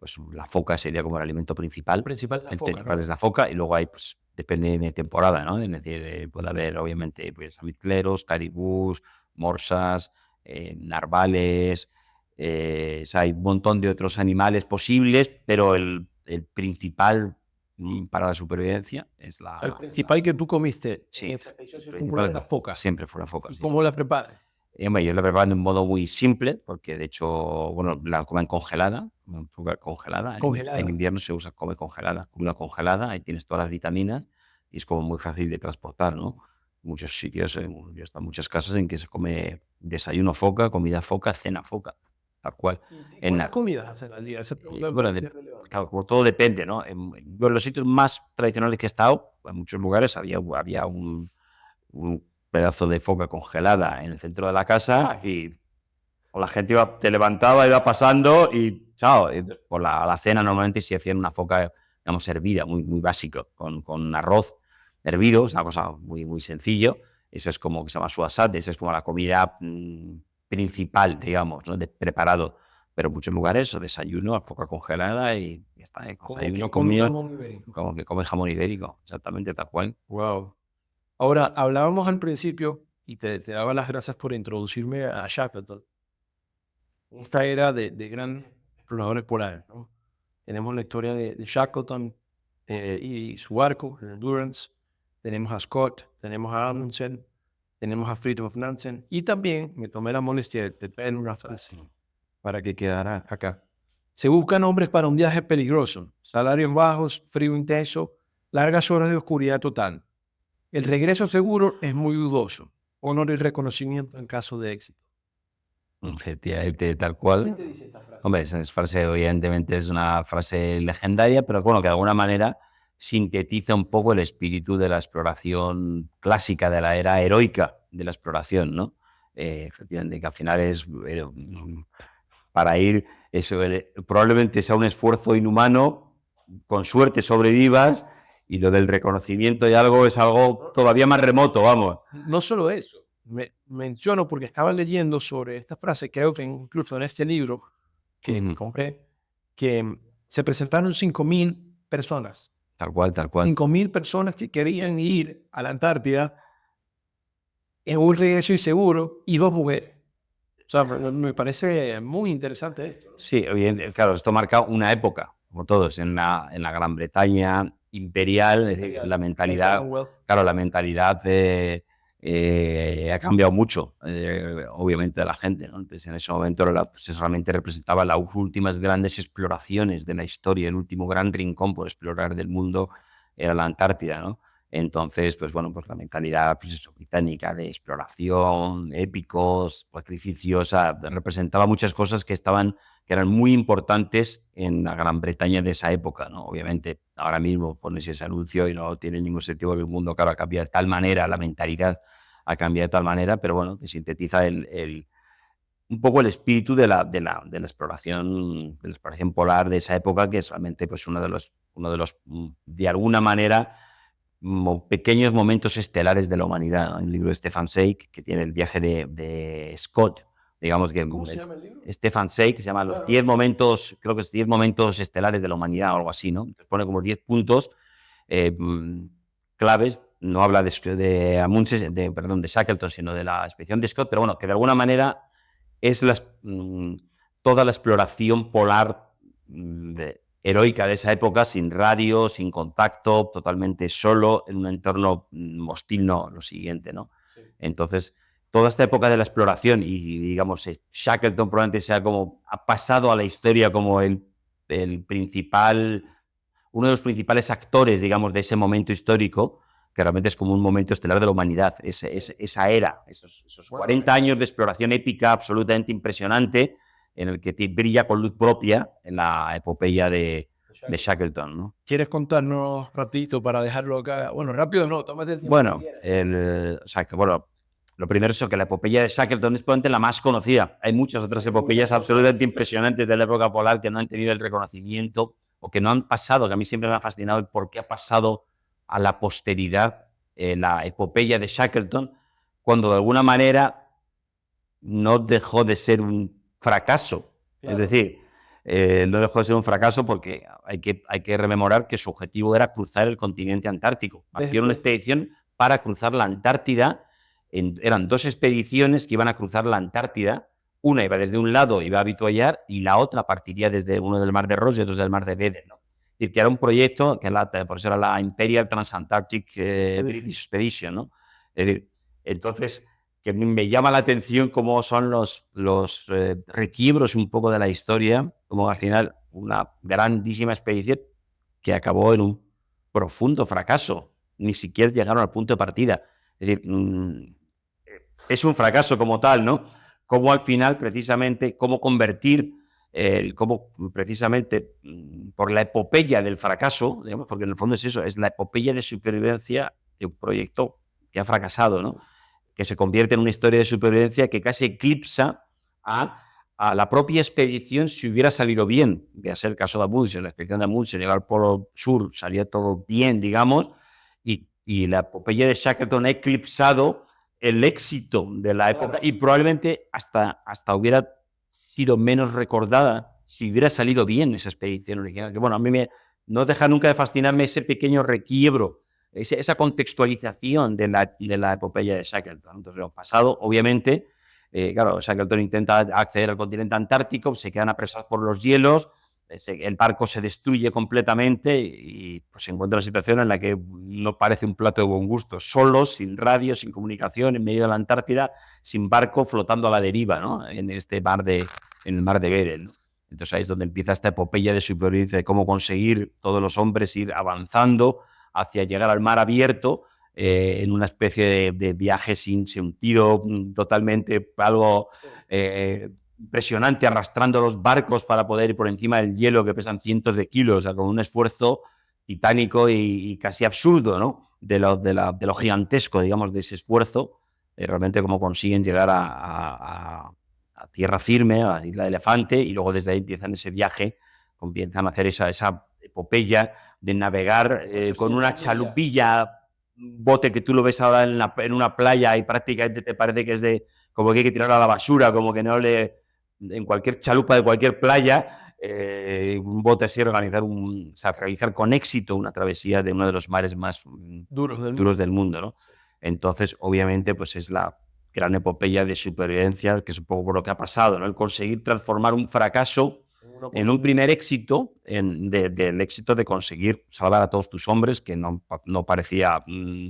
pues la foca sería como el alimento principal. Principal la El foca, principal ¿no? es la foca y luego hay, pues, depende de temporada, ¿no? Es decir, puede haber, obviamente, pues, amitleros, caribús, morsas, narvales, o sea, hay un montón de otros animales posibles, pero el principal para la supervivencia es El principal que tú comiste en sí, esa expedición el circular principal es la foca. siempre fue la foca, ¿Y sí. cómo la preparas? Y, hombre, yo la preparo de un modo muy simple, porque de hecho, bueno, la comen congelada, congelada. En Congelada. invierno se usa, come congelada, una congelada, ahí tienes todas las vitaminas y es como muy fácil de transportar, ¿no? Muchos sitios, yo he estado en muchas casas en que se come desayuno foca, comida foca, cena foca, tal cual. ¿Y En, cuántas comidas hacen al día? Esa pregunta me bueno, parece relevante. claro, como todo depende, ¿no? En los sitios más tradicionales que he estado, en muchos lugares había un pedazo de foca congelada en el centro de la casa y la gente te levantaba, iba pasando y chao. Y por la cena normalmente se hacía una foca, digamos, hervida, muy, muy básico, con arroz hervido, es una cosa muy, muy sencillo. Eso es como que se llama suasat, esa es como la comida principal, digamos, ¿no? Preparado. Pero en muchos lugares, desayuno, foca congelada y ya está. Como que Desayuno, con un comida, jamón ibérico. como que come jamón ibérico, exactamente, tal cual. Wow. Ahora, hablábamos al principio y te daba las gracias por introducirme a Shackleton. Esta era de grandes exploradores polares, ¿no? Tenemos la historia de Shackleton y su barco, el Endurance. Tenemos a Scott, tenemos a Amundsen, tenemos a Fridtjof Nansen. Y también me tomé la molestia de traer una frase para que quedara acá. Se buscan hombres para un viaje peligroso, salarios bajos, frío intenso, largas horas de oscuridad total. El regreso seguro es muy dudoso. Honor y reconocimiento en caso de éxito. Efectivamente, tal cual. ¿Qué dice esta frase? Hombre, esa frase evidentemente es una frase legendaria, pero bueno, que de alguna manera sintetiza un poco el espíritu de la exploración clásica, de la era heroica de la exploración, ¿no? Efectivamente, que al final es para ir, eso probablemente sea un esfuerzo inhumano, con suerte sobrevivas, y lo del reconocimiento y algo es algo todavía más remoto, vamos. No solo eso, menciono porque estaba leyendo sobre esta frase, creo que incluso en este libro que compré, que se presentaron 5.000 personas. Tal cual, tal cual. 5.000 personas que querían ir a la Antártida en un regreso inseguro y 2 mujeres. O sea, me parece muy interesante esto, ¿no? Sí, claro, esto marca una época, como todos, en la Gran Bretaña imperial, es decir, la mentalidad, claro, la mentalidad ha cambiado mucho, obviamente, de la gente, ¿no? Entonces, en ese momento pues, realmente representaba las últimas grandes exploraciones de la historia, el último gran rincón por explorar del mundo era la Antártida, ¿no? Entonces, pues bueno, pues la mentalidad pues eso, británica de exploración, épicos, sacrificios, o sea, representaba muchas cosas que eran muy importantes en la Gran Bretaña de esa época, ¿no? Obviamente, ahora mismo pones ese anuncio y no tiene ningún sentido porque el mundo, claro, ha cambiado de tal manera, la mentalidad ha cambiado de tal manera, pero bueno, que sintetiza un poco el espíritu de la exploración polar de esa época, que es realmente pues, uno de los, de alguna manera, pequeños momentos estelares de la humanidad, ¿no? El libro de Stefan Zweig, que tiene el viaje de Scott, digamos que ¿Cómo se llama el libro? Stefan Zweig, que se llama Los 10 momentos, creo que es 10 momentos estelares de la humanidad o algo así, ¿no? Entonces pone como 10 puntos claves, no habla de Amundsen, perdón, de Shackleton, sino de la expedición de Scott, pero bueno, que de alguna manera es toda la exploración polar heroica de esa época, sin radio, sin contacto, totalmente solo, en un entorno hostil, no, lo siguiente, ¿no? Sí. Entonces, toda esta época de la exploración y, digamos, Shackleton probablemente sea como, ha pasado a la historia como el principal, uno de los principales actores, digamos, de ese momento histórico, que realmente es como un momento estelar de la humanidad, esa era, esos 40 años de exploración épica absolutamente impresionante, en el que brilla con luz propia en la epopeya de Shackleton, ¿no? ¿Quieres contarnos ratito para dejarlo acá? Bueno, rápido no, tómate el tiempo. Bueno, lo primero es que la epopeya de Shackleton es probablemente la más conocida. Hay muchas otras epopeyas absolutamente impresionantes de la época polar que no han tenido el reconocimiento o que no han pasado, que a mí siempre me ha fascinado el por qué ha pasado a la posteridad la epopeya de Shackleton, cuando de alguna manera no dejó de ser un fracaso. Claro. Es decir, no dejó de ser un fracaso porque hay que rememorar que su objetivo era cruzar el continente antártico. Hacían una expedición para cruzar la Antártida. Eran 2 expediciones que iban a cruzar la Antártida. Una iba desde un lado, iba a avituallar, y la otra partiría desde uno del Mar de Ross y otro del Mar de Bering, ¿no? Es decir, que era un proyecto, por eso era la Imperial Transantarctic British Expedition, ¿no? Es decir, entonces, que me llama la atención cómo son los requiebros un poco de la historia, como al final una grandísima expedición que acabó en un profundo fracaso. Ni siquiera llegaron al punto de partida. Es decir, es un fracaso como tal, ¿no? Cómo al final, precisamente, cómo convertir, cómo precisamente por la epopeya del fracaso, digamos, porque en el fondo es eso, es la epopeya de supervivencia de un proyecto que ha fracasado, ¿no? Que se convierte en una historia de supervivencia que casi eclipsa a la propia expedición si hubiera salido bien. Voy a ser el caso de Amundsen, la expedición de Amundsen, llegar al Polo Sur, salía todo bien, digamos, y la epopeya de Shackleton ha eclipsado el éxito de la época y probablemente hasta hubiera sido menos recordada si hubiera salido bien esa expedición original. Que bueno, a mí no deja nunca de fascinarme ese pequeño requiebro, esa contextualización de la epopeya de Shackleton. Entonces, lo pasado, obviamente, claro, Shackleton intenta acceder al continente antártico, se quedan apresados por los hielos, el barco se destruye completamente y pues, se encuentra en una situación en la que no parece un plato de buen gusto, solos, sin radio, sin comunicación, en medio de la Antártida, sin barco, flotando a la deriva, ¿no? En el mar de Bering, ¿no? Entonces ahí es donde empieza esta epopeya de supervivencia, de cómo conseguir todos los hombres ir avanzando hacia llegar al mar abierto, en una especie de viaje sin sentido, totalmente algo impresionante, arrastrando los barcos para poder ir por encima del hielo que pesan cientos de kilos, o sea, con un esfuerzo titánico y casi absurdo, ¿no? De lo gigantesco, digamos, de ese esfuerzo, realmente cómo consiguen llegar a tierra firme, a la isla de Elefante, y luego desde ahí empiezan ese viaje, comienzan a hacer esa epopeya de navegar con una chalupilla, un bote que tú lo ves ahora en una playa y prácticamente te parece que es como que hay que tirarlo a la basura, como que no le... En cualquier chalupa de cualquier playa, un bote así, realizar con éxito una travesía de uno de los mares más duros del mundo, ¿no? Entonces, obviamente, pues es la gran epopeya de supervivencia, que es un poco por lo que ha pasado, ¿no? El conseguir transformar un fracaso en un primer éxito, del éxito de conseguir salvar a todos tus hombres, que no parecía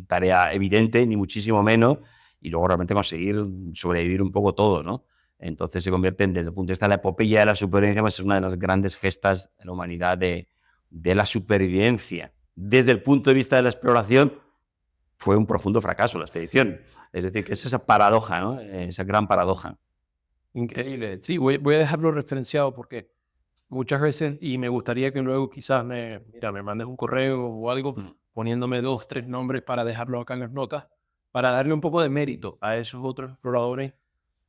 tarea evidente, ni muchísimo menos, y luego realmente conseguir sobrevivir un poco todo, ¿no? Entonces se convierte desde el punto de vista de la epopeya de la supervivencia, pues es una de las grandes gestas de la humanidad de la supervivencia. Desde el punto de vista de la exploración, fue un profundo fracaso la expedición. Es decir, que es esa paradoja, ¿no? Esa gran paradoja. Increíble. Sí, voy a dejarlo referenciado porque muchas veces, y me gustaría que luego quizás me mandes un correo o algo poniéndome 2, 3 nombres para dejarlo acá en las notas, para darle un poco de mérito a esos otros exploradores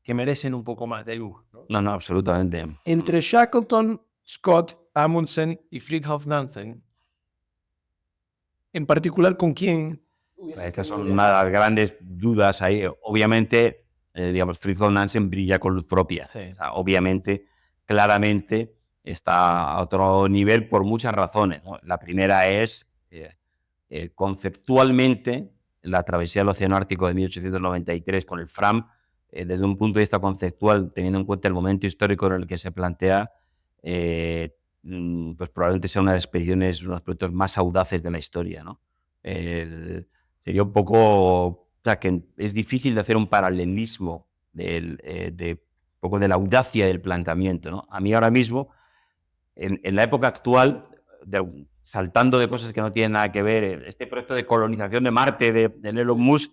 que merecen un poco más de luz, ¿no? No, absolutamente. Entre Shackleton, Scott, Amundsen y Fridtjof Nansen, en particular, ¿con quién? Estas son una de las grandes dudas ahí. Obviamente, digamos, Fridtjof Nansen brilla con luz propia. Sí. O sea, obviamente, claramente, está a otro nivel por muchas razones, ¿no? La primera es, conceptualmente, la travesía del Océano Ártico de 1893 con el Fram, desde un punto de vista conceptual, teniendo en cuenta el momento histórico en el que se plantea, pues probablemente sea una de las expediciones, uno de los proyectos más audaces de la historia, ¿no? Sería un poco, o sea, que es difícil de hacer un paralelismo de un poco de la audacia del planteamiento, ¿no? A mí ahora mismo, en la época actual, saltando de cosas que no tienen nada que ver, este proyecto de colonización de Marte de Elon Musk,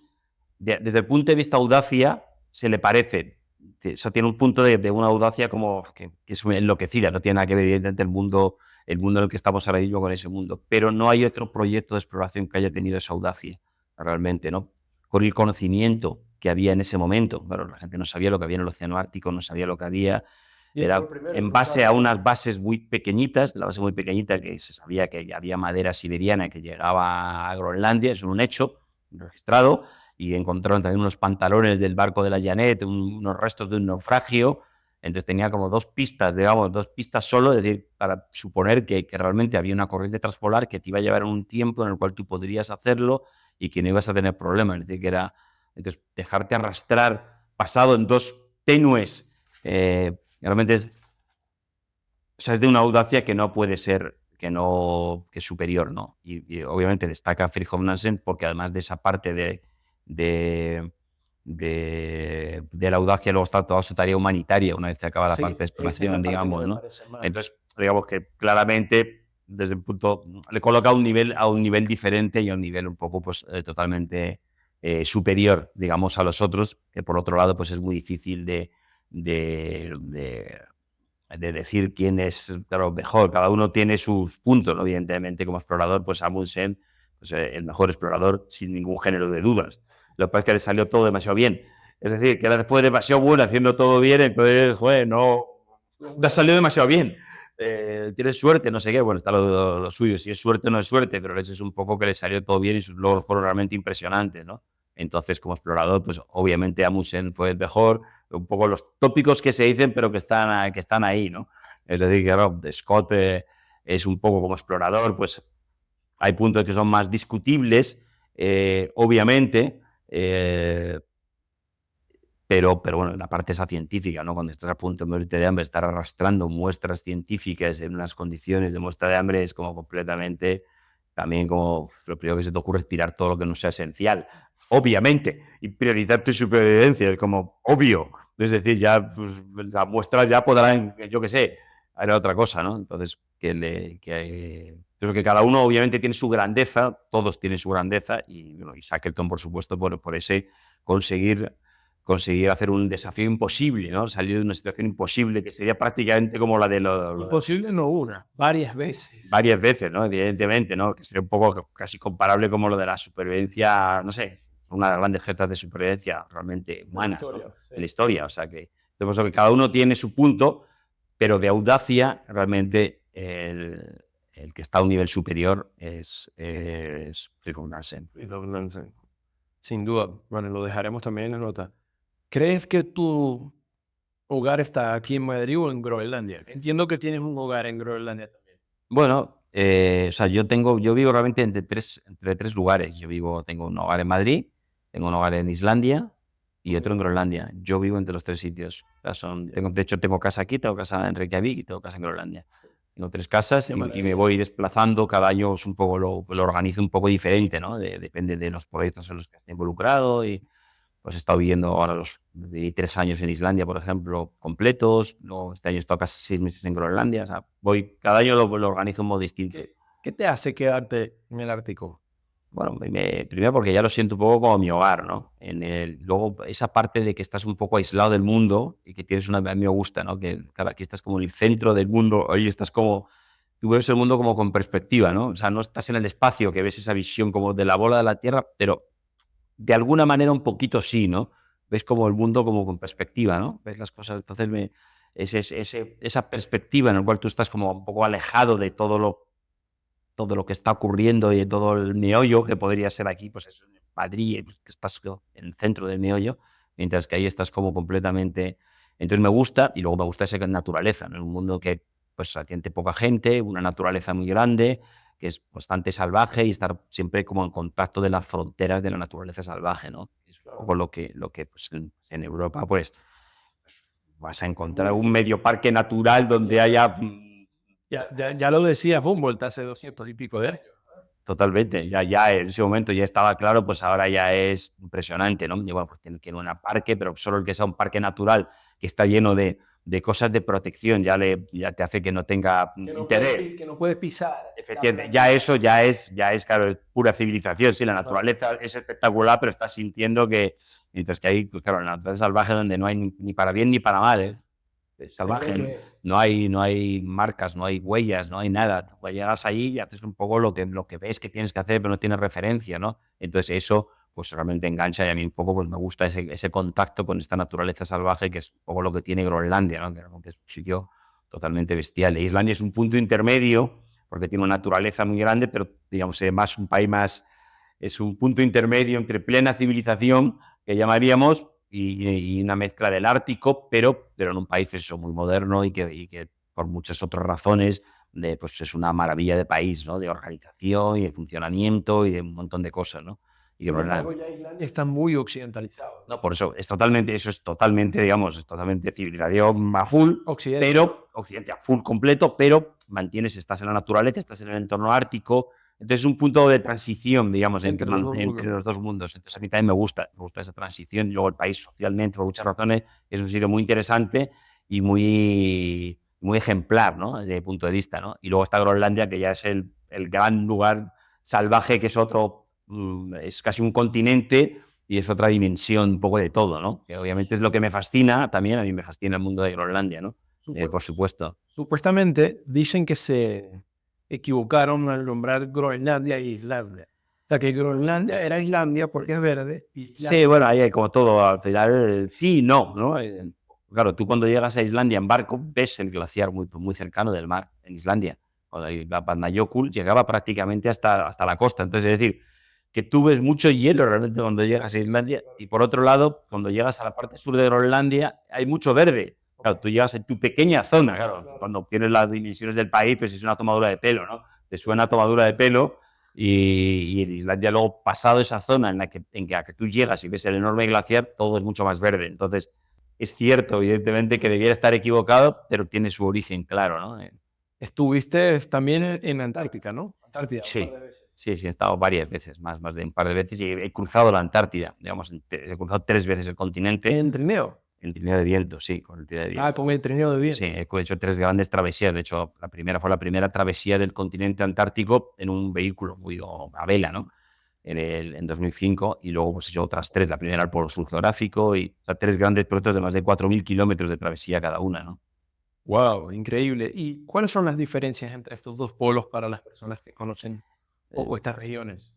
desde el punto de vista audacia, se le parece. Eso tiene un punto de una audacia como que es enloquecida, no tiene nada que ver, evidentemente, el mundo en el que estamos ahora mismo con ese mundo. Pero no hay otro proyecto de exploración que haya tenido esa audacia, realmente, ¿no? Con el conocimiento que había en ese momento. Claro, la gente no sabía lo que había en el Océano Ártico, no sabía lo que había. Era en base a unas bases muy pequeñitas, la base muy pequeñita que se sabía que había madera siberiana que llegaba a Groenlandia, es un hecho registrado, y encontraron también unos pantalones del barco de la Jeannette, unos restos de un naufragio. Entonces tenía como 2 pistas, digamos, 2 pistas solo, es decir, para suponer que realmente había una corriente transpolar que te iba a llevar en un tiempo en el cual tú podrías hacerlo y que no ibas a tener problemas. Es decir, que era, entonces, dejarte arrastrar pasado en 2 tenues, realmente es, o sea, es de una audacia que no puede ser, que es superior, ¿no? Y obviamente destaca Fridtjof Nansen porque además de esa parte de de la audacia, luego está toda su tarea humanitaria una vez que acaba la Sí, parte de esa es la exploración, parte que digamos, me ¿no? parece más. Entonces, digamos que claramente desde el punto le coloca a un nivel diferente y a un nivel un poco pues totalmente superior, digamos, a los otros, que por otro lado pues es muy difícil de, de- de decir quién es claro, mejor. Cada uno tiene sus puntos, ¿no? Evidentemente, como explorador, pues Amundsen, pues, el mejor explorador sin ningún género de dudas. Lo que pasa es que le salió todo demasiado bien. Es decir, que era después demasiado bueno haciendo todo bien, entonces, joder, no te ha salido demasiado bien. Tienes suerte, no sé qué, bueno, está lo suyo, si es suerte o no es suerte, pero eso es un poco que le salió todo bien y sus logros fueron realmente impresionantes, ¿no? Entonces, como explorador, pues obviamente Amundsen fue el mejor, un poco los tópicos que se dicen, pero que están ahí, ¿no? Es decir, que claro, Scott es un poco como explorador, pues hay puntos que son más discutibles, obviamente, pero bueno, la parte esa científica, ¿no? Cuando estás a punto de morirte de hambre, estar arrastrando muestras científicas en unas condiciones de muestra de hambre es como completamente, también como lo primero que se te ocurre es tirar todo lo que no sea esencial, obviamente, y priorizar tu supervivencia, es como obvio. Es decir, ya pues, las muestras ya podrán, yo qué sé, hará otra cosa, ¿no? Entonces, creo que cada uno obviamente tiene su grandeza, todos tienen su grandeza, y, bueno, y Shackleton, por supuesto, por ese conseguir hacer un desafío imposible, ¿no? Salir de una situación imposible, que sería prácticamente como la de Imposible no una, varias veces. varias veces, ¿no? Evidentemente, ¿no? Que sería un poco casi comparable como lo de la supervivencia, no sé, una de las grandes gestas de supervivencia realmente De la humanas, ¿no? historia, sí. En la historia. O sea que, entonces, que cada uno tiene su punto, pero de audacia, realmente el que está a un nivel superior es Fridtjof Nansen. Sin duda. Bueno, lo dejaremos también en nota. ¿Crees que tu hogar está aquí en Madrid o en Groenlandia? Entiendo que tienes un hogar en Groenlandia también. Bueno, o sea, yo vivo realmente entre tres lugares. Tengo un hogar en Madrid, tengo un hogar en Islandia y otro en Groenlandia. Yo vivo entre los tres sitios. O sea, de hecho, tengo casa aquí, tengo casa en Reykjavik y tengo casa en Groenlandia. Tengo tres casas Qué y me maravilla. voy desplazando. Cada año es un poco, lo organizo un poco diferente, ¿no? Depende de los proyectos en los que esté involucrado y pues he estado viviendo ahora viví 3 años en Islandia, por ejemplo, completos. Luego este año he estado casi 6 meses en Groenlandia. O sea, cada año lo organizo un modo distinto. ¿Qué te hace quedarte en el Ártico? Bueno, primero porque ya lo siento un poco como mi hogar, ¿no? Luego, esa parte de que estás un poco aislado del mundo y que tienes a mí me gusta, ¿no? Que claro, aquí estás como en el centro del mundo, ahí estás como, tú ves el mundo como con perspectiva, ¿no? O sea, no estás en el espacio, que ves esa visión como de la bola de la Tierra, pero de alguna manera un poquito sí, ¿no? Ves como el mundo como con perspectiva, ¿no? Ves las cosas, entonces esa perspectiva en la cual tú estás como un poco alejado de todo lo que está ocurriendo y de todo el meollo que podría ser aquí, pues eso, en Madrid, pues, que estás en el centro del meollo, mientras que ahí estás como completamente... Entonces me gusta, y luego me gusta esa naturaleza, ¿no? En un mundo que pues atiende poca gente, una naturaleza muy grande, que es bastante salvaje y estar siempre como en contacto de las fronteras de la naturaleza salvaje, ¿no? Es un poco lo que pues, en Europa pues vas a encontrar un medio parque natural donde haya Ya lo decía Humboldt hace 200 y pico de años. totalmente, ya en ese momento ya estaba claro, pues ahora ya es impresionante, ¿no? Y bueno, pues tiene que ir a un parque, pero solo el que sea un parque natural que está lleno de cosas de protección ya te hace que no tenga interés. Que no puedes pisar. Efectivamente, ya eso ya es, claro, es pura civilización. Sí, la naturaleza es espectacular, pero estás sintiendo que, mientras que hay, pues claro, la naturaleza salvaje donde no hay ni para bien ni para mal, ¿eh? Es salvaje, ¿no? No hay marcas, no hay huellas, no hay nada. Pues llegas allí y haces un poco lo que ves que tienes que hacer, pero no tienes referencia, ¿no? Entonces eso pues realmente engancha y a mí un poco pues me gusta ese contacto con esta naturaleza salvaje que es un poco lo que tiene Groenlandia, ¿no? Que realmente es un sitio totalmente bestial. E Islandia es un punto intermedio porque tiene una naturaleza muy grande, pero digamos es más un país más, es un punto intermedio entre plena civilización que llamaríamos y una mezcla del Ártico, pero en un país pues, eso, muy moderno y que por muchas otras razones pues es una maravilla de país, ¿no? De organización y de funcionamiento y de un montón de cosas, ¿no? Y de Sin verdad, embargo, ya Islandia está muy occidentalizado. no, por eso es totalmente, digamos, es totalmente civilización a full, Occidente. pero occidente a full completo, pero estás en la naturaleza, estás en el entorno ártico, Entonces es un punto de transición, digamos, Entre los dos mundos. entre los dos mundos. Entonces a mí también me gusta esa transición. Y luego el país socialmente, por muchas razones, es un sitio muy interesante y muy ejemplar, ¿no? Desde mi punto de vista, ¿no? Y luego está Groenlandia, que ya es el gran lugar salvaje, que es otro, es casi un continente y es otra dimensión un poco de todo, ¿no? Que obviamente es lo que me fascina, también a mí me fascina el mundo de Groenlandia, ¿no? Por supuesto. Supuestamente dicen que se equivocaron al nombrar Groenlandia e Islandia. O sea, que Groenlandia era Islandia porque es verde. Y Sí, bueno, ahí hay como todo, al final, sí y no, ¿no? Claro, tú cuando llegas a Islandia en barco, ves el glaciar muy cercano del mar, en Islandia. Cuando la Vatnajökull llegaba prácticamente hasta la costa. Entonces, es decir, que tú ves mucho hielo realmente cuando llegas a Islandia. Y por otro lado, cuando llegas a la parte sur de Groenlandia, hay mucho verde. Claro, tú llegas en tu pequeña zona, claro. Cuando obtienes las dimensiones del país, pues es una tomadura de pelo, ¿no? Te suena tomadura de pelo. Y en Islandia, luego, pasado esa zona en que tú llegas y ves el enorme glaciar, todo es mucho más verde. Entonces, es cierto, evidentemente, que debiera estar equivocado, pero tiene su origen claro, ¿no? estuviste también en Antártica, ¿no? Antártida, un par Sí, de veces. sí, he estado varias veces, más de un par de veces, y he cruzado la Antártida, digamos, he cruzado 3 veces el continente, En trineo. en trineo de viento, sí, con el trineo de Ah, viento. con el trineo de Sí, viento. he hecho 3 grandes travesías. De hecho, la primera fue la primera travesía del continente antártico en un vehículo a vela, ¿no? En 2005, y luego pues he hecho otras 3. La primera al Polo Sur geográfico y, o sea, 3 grandes proyectos de más de 4.000 kilómetros de travesía cada una, ¿no? Wow, increíble. ¿Y cuáles son las diferencias entre estos dos polos para las personas que conocen Eh, poco estas regiones?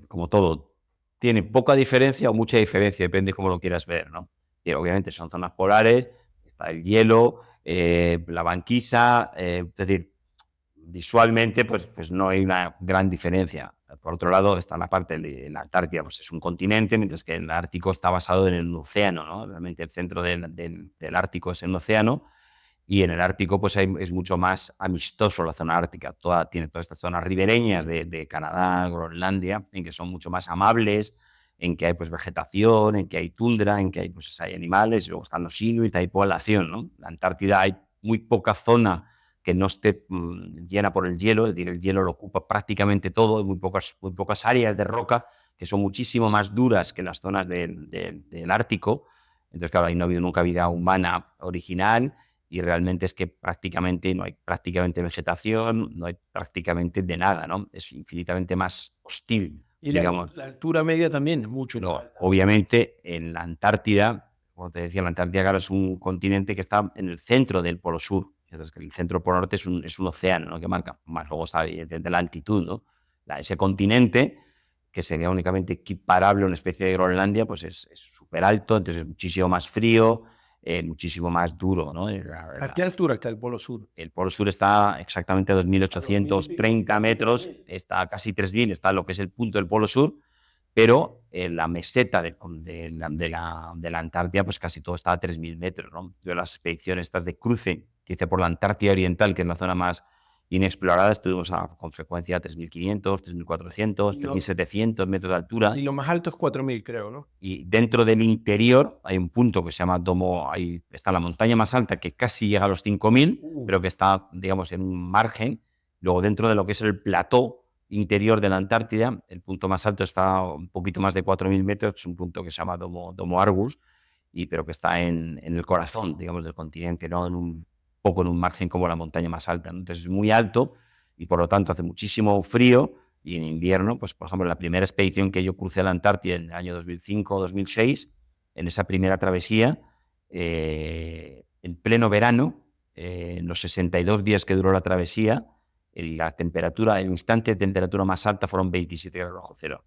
Como todo, tiene poca diferencia o mucha diferencia, depende de cómo lo quieras ver, ¿no? Y obviamente son zonas polares, está el hielo, la banquisa, es decir, visualmente, pues no hay una gran diferencia. Por otro lado, está la parte de la Antártida, pues es un continente, mientras que el Ártico está basado en el océano, ¿no? Realmente el centro del Ártico es el océano, y en el Ártico pues es mucho más amistoso la zona ártica. Tiene todas estas zonas ribereñas de Canadá, Groenlandia, en que son mucho más amables, en que hay pues vegetación, en que hay tundra, en que hay animales, y luego están los inuit, hay población, ¿no? La Antártida hay muy poca zona que no esté llena por el hielo, es decir, el hielo lo ocupa prácticamente todo, hay muy pocas áreas de roca que son muchísimo más duras que las zonas del Ártico. Entonces, claro, ahí no ha habido nunca vida humana original, y realmente es que prácticamente no hay prácticamente vegetación, no hay prácticamente de nada, ¿no? Es infinitamente más hostil, Y digamos. la altura media también es mucho más No, alta. obviamente en la Antártida, como te decía, la Antártida, claro, es un continente que está en el centro del Polo Sur. Entonces, que el centro polo norte es un océano, ¿no? Que marca, más luego está de la altitud, ¿no? Ese continente, que sería únicamente equiparable a una especie de Groenlandia, pues es súper alto, entonces es muchísimo más frío, muchísimo más duro, ¿no? ¿A qué altura está el Polo Sur? El Polo Sur está exactamente a A 2000 y pico, 2.830 casi metros, 3000. está casi 3.000, está lo que es el punto del Polo Sur, pero en la meseta de la Antártida, pues casi todo está a 3.000 metros, ¿no? Yo las expediciones estas de cruce que hice por la Antártida Oriental, que es la zona más inexplorada, estuvimos con frecuencia a 3.500, 3.400, Y tres mil lo, setecientos metros de y altura. lo más alto es 4000, creo, ¿no? Y dentro del interior hay un punto que se llama Domo, ahí está la montaña más alta, que casi llega a los 5.000, pero que está, digamos, en un margen. Luego, dentro de lo que es el plató interior de la Antártida, el punto más alto está un poquito más de 4.000 metros, es un punto que se llama Domo Argus, pero que está en el corazón, digamos, del continente, no poco en un margen como la montaña más alta, ¿no? Entonces es muy alto y por lo tanto hace muchísimo frío. Y en invierno, pues por ejemplo, la primera expedición que yo crucé a la Antártida en el año 2005 o 2006, en esa primera travesía, en pleno verano, en los 62 días que duró la travesía, la temperatura, el instante de temperatura más alta fueron 27 grados bajo cero.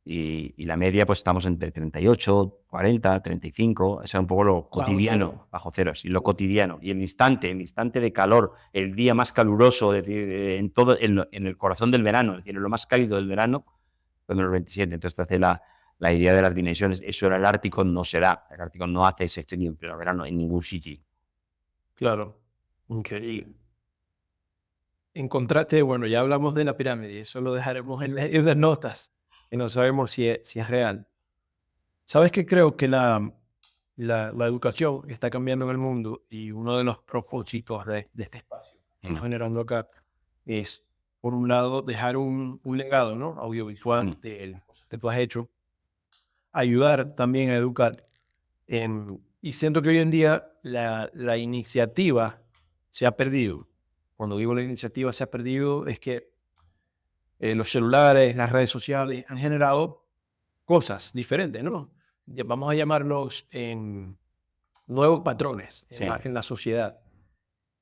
Y la media, pues estamos entre 38, 40, 35, eso es un poco lo Bajo cero. cotidiano, bajo ceros, y lo cotidiano. Y el instante de calor, el día más caluroso, es decir, en el corazón del verano, es decir, en lo más cálido del verano, fue en los 27. Entonces te hace la idea de las dimensiones. Eso en el Ártico no será. El Ártico no hace ese extremo en pleno verano en ningún sitio. Claro. Increíble. Encontraste, bueno, ya hablamos de la pirámide, eso lo dejaremos en las notas, y no sabemos si es real. ¿Sabes qué? Creo que la educación está cambiando en el mundo y uno de los propósitos de este espacio que estamos Mm. generando acá es por un lado, dejar un legado, ¿no? Audiovisual de cosas que tú has hecho, ayudar también a educar. Y siento que hoy en día la iniciativa se ha perdido. Cuando digo la iniciativa se ha perdido, es que los celulares, las redes sociales han generado cosas diferentes, ¿no? Vamos a llamarlos nuevos patrones Sí. en la sociedad.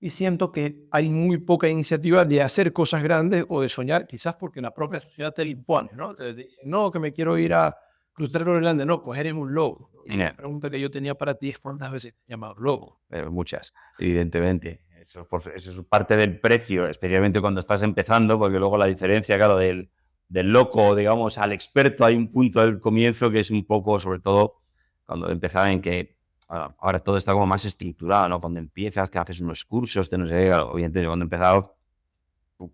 Y siento que hay muy poca iniciativa de hacer cosas grandes o de soñar, quizás porque la propia sociedad te lo impone, ¿no? Te dice, no, que me quiero ir a cruzar Groenlandia, no, coger en un lobo. Y la pregunta que yo tenía para ti es cuántas veces te has llamado lobo. Pero muchas, evidentemente. Eso es parte del precio, especialmente cuando estás empezando, porque luego la diferencia, claro, del loco, digamos, al experto, hay un punto del comienzo que es un poco, sobre todo, cuando empezaba en que ahora todo está como más estructurado, ¿no? Cuando empiezas, que haces unos cursos, de no sé qué, claro, obviamente cuando he empezado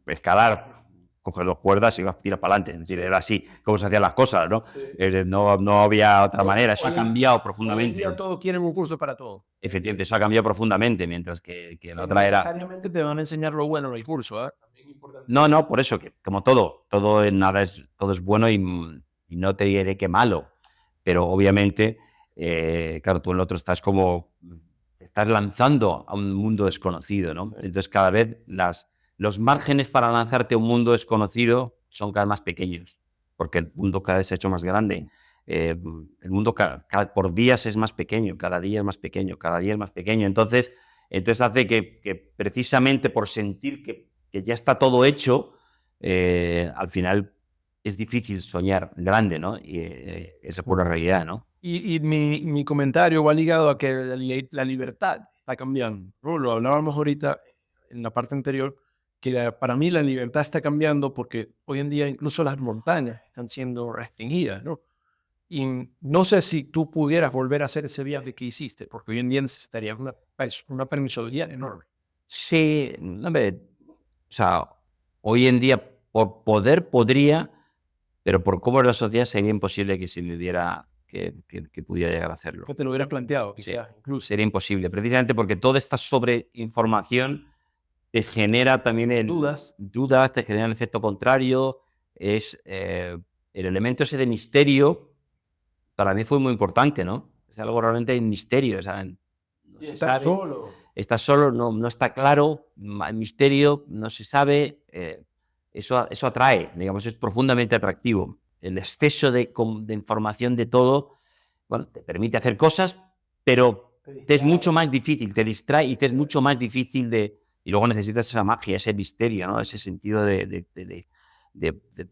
escalar, coger dos cuerdas y vas a tirar para adelante. Es decir, era así como se hacían las cosas, ¿no? Sí. No había otra manera. Eso ha cambiado profundamente. Hoy en día todos quieren un curso para todo. Efectivamente, eso ha cambiado profundamente, mientras que la No otra era... necesariamente te van a enseñar lo bueno en el curso, ¿eh? No, por eso, que como todo en nada todo es bueno y no te diré que malo, pero obviamente, claro, tú en el otro estás lanzando a un mundo desconocido, ¿no? Entonces cada vez los márgenes para lanzarte a un mundo desconocido son cada vez más pequeños, porque el mundo cada vez se ha hecho más grande. El mundo por días es más pequeño, cada día es más pequeño, cada día es más pequeño. Entonces hace que precisamente por sentir que ya está todo hecho, al final es difícil soñar grande, ¿no? Y esa es pura realidad, ¿no? Y mi comentario va ligado a que la libertad está cambiando, ¿no? Lo hablábamos ahorita en la parte anterior, que para mí la libertad está cambiando porque hoy en día incluso las montañas están siendo restringidas, ¿no? Y no sé si tú pudieras volver a hacer ese viaje que hiciste, porque hoy en día necesitarías una permisología enorme. Sí, hombre, o sea, hoy en día por poder podría, pero por cómo es la sociedad sería imposible que se me diera que pudiera llegar a hacerlo. Que te lo hubieras planteado, Sí, quizás, incluso. sería imposible, precisamente porque toda esta sobreinformación te genera también Dudas. te genera el efecto contrario, es el elemento ese de misterio, para mí fue muy importante, ¿no? Es algo realmente de misterio, o sea, no se Estás sabe, solo. está solo, no está claro, el misterio, no se sabe, eso atrae, digamos, es profundamente atractivo. El exceso de información de todo, bueno, te permite hacer cosas, pero te es mucho más difícil, te distrae y te es mucho más difícil y luego necesitas esa magia, ese misterio, ¿no? Ese sentido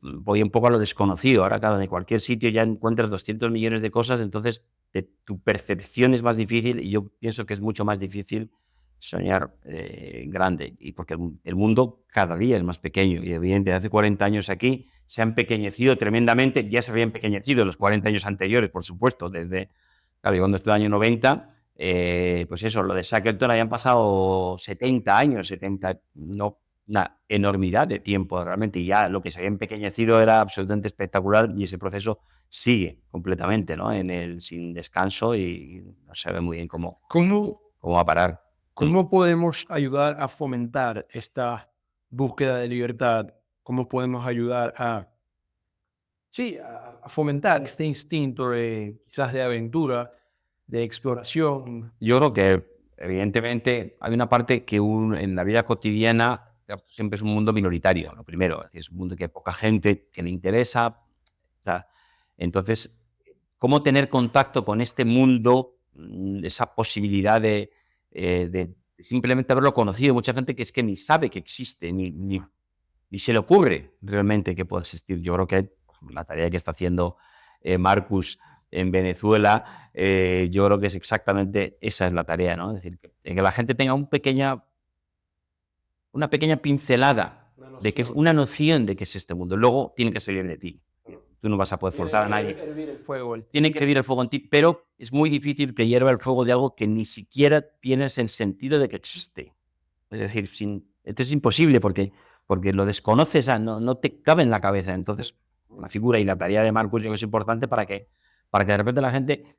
voy un poco a lo desconocido. Ahora, claro, en cualquier sitio ya encuentras 200 millones de cosas, entonces tu percepción es más difícil y yo pienso que es mucho más difícil soñar grande, y porque el mundo cada día es más pequeño y evidentemente hace 40 años aquí se ha empequeñecido tremendamente, ya se había empequeñecido en los 40 años anteriores, por supuesto, claro, cuando estoy en el año 90, pues eso, lo de Shackleton habían pasado 70 años, 70, no, una enormidad de tiempo realmente, y ya lo que se había empequeñecido era absolutamente espectacular y ese proceso sigue completamente, ¿no? Sin descanso y no se ve muy bien cómo va a parar. ¿Cómo podemos ayudar a fomentar esta búsqueda de libertad? ¿Cómo podemos ayudar a fomentar este instinto quizás de aventura, de exploración? Yo creo que, evidentemente, hay una parte que en la vida cotidiana siempre es un mundo minoritario, lo primero. Es decir, es un mundo que hay poca gente que le interesa. O sea, entonces, ¿cómo tener contacto con este mundo? Esa posibilidad de simplemente haberlo conocido. Mucha gente que es que ni sabe que existe, ni se le ocurre realmente que pueda existir. Yo creo que la tarea que está haciendo Marcus en Venezuela, yo creo que es exactamente esa es la tarea, ¿no? Es decir, que la gente tenga una pequeña pincelada, una noción de qué es este mundo. Luego tiene que salir de ti. Tú no vas a poder forzar a nadie. Tiene que hervir el fuego en ti, pero es muy difícil que hierva el fuego de algo que ni siquiera tienes el sentido de que existe. Es decir, esto es imposible porque lo desconoces, no te cabe en la cabeza. Entonces, la figura y la tarea de Marcus yo creo que es importante para que de repente la gente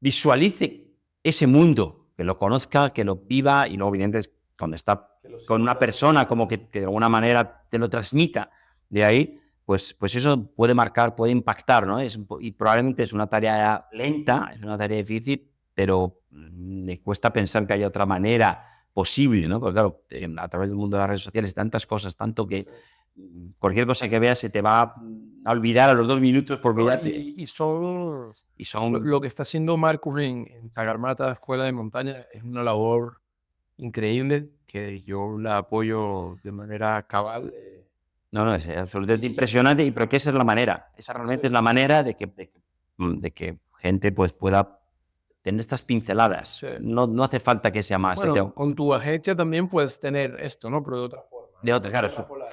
visualice ese mundo, que lo conozca, que lo viva, y luego, evidentemente, cuando está con una persona, como que de alguna manera te lo transmita de ahí, pues eso puede marcar, puede impactar, ¿no? Y probablemente es una tarea lenta, es una tarea difícil, pero me cuesta pensar que haya otra manera posible, ¿no? Porque claro, a través del mundo de las redes sociales tantas cosas, tanto que cualquier cosa que veas se te va a olvidar a los 2 minutos porque ya te... Y son Y son... lo que está haciendo Marcus en Sagarmatha Escuela de Montaña es una labor increíble que yo la apoyo de manera cabal. No, no, es absolutamente impresionante, pero que esa es la manera. Esa realmente es la manera de que gente pues pueda tener estas pinceladas. Sí. No hace falta que sea más. Bueno, con tu agencia también puedes tener esto, ¿no? Pero de otra forma. De otra, claro,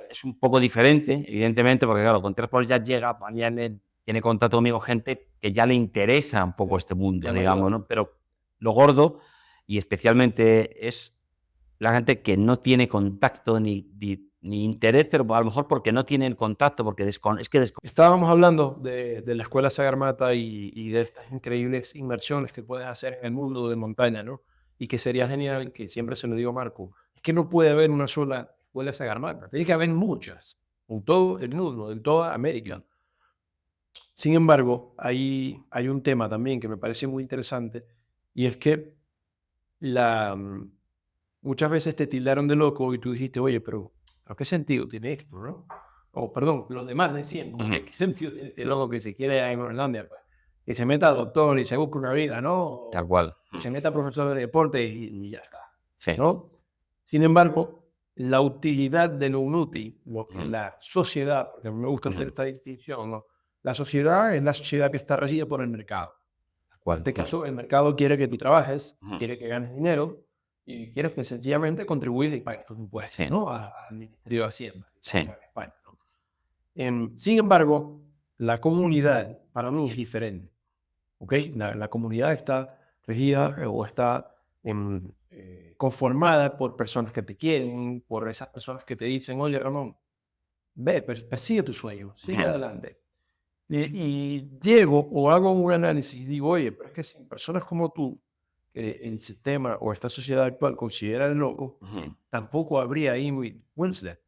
es un poco diferente, evidentemente, porque claro, con 3 ya llega, tiene contacto conmigo gente que ya le interesa un poco este mundo, digamos, ¿no? Pero lo gordo, y especialmente es la gente que no tiene contacto ni interés, pero a lo mejor porque no tiene el contacto, porque Estábamos hablando de la escuela Sagarmatha y de estas increíbles inmersiones que puedes hacer en el mundo de montaña, ¿no? Y que sería genial, que siempre se lo digo a Marco, es que no puede haber una sola escuela Sagarmatha, tiene que haber muchas, en todo el mundo, en toda América. Sin embargo, hay un tema también que me parece muy interesante y es que la, muchas veces te tildaron de loco y tú dijiste, oye, pero ¿qué sentido tiene esto, no? O, perdón, los demás decían, ¿qué sentido tiene este loco que se quiere ir a Groenlandia? Pues? Que se meta doctor y se busque una vida, ¿no? tal cual. Que se meta profesor de deporte y ya está, Sí. ¿no? Sin embargo, la utilidad de lo inútil, lo que la sociedad, porque me gusta hacer esta distinción, ¿no? La sociedad es la sociedad que está regida por el mercado. En este caso, el mercado quiere que tú trabajes, quiere que ganes dinero y quiere que sencillamente contribuyas y pagues tus impuestos, Sí. ¿no? Al Ministerio de Hacienda. Sí. En España, ¿no? Sin embargo, la comunidad para mí es diferente. ¿Ok? La comunidad está regida o está conformada por personas que te quieren, por esas personas que te dicen, oye, Ramón, ve, persigue tu sueño, sigue adelante. Y llego o hago un análisis y digo, oye, pero es que sin personas como tú, que el sistema o esta sociedad actual considera el loco, tampoco habría Inuit Winslet,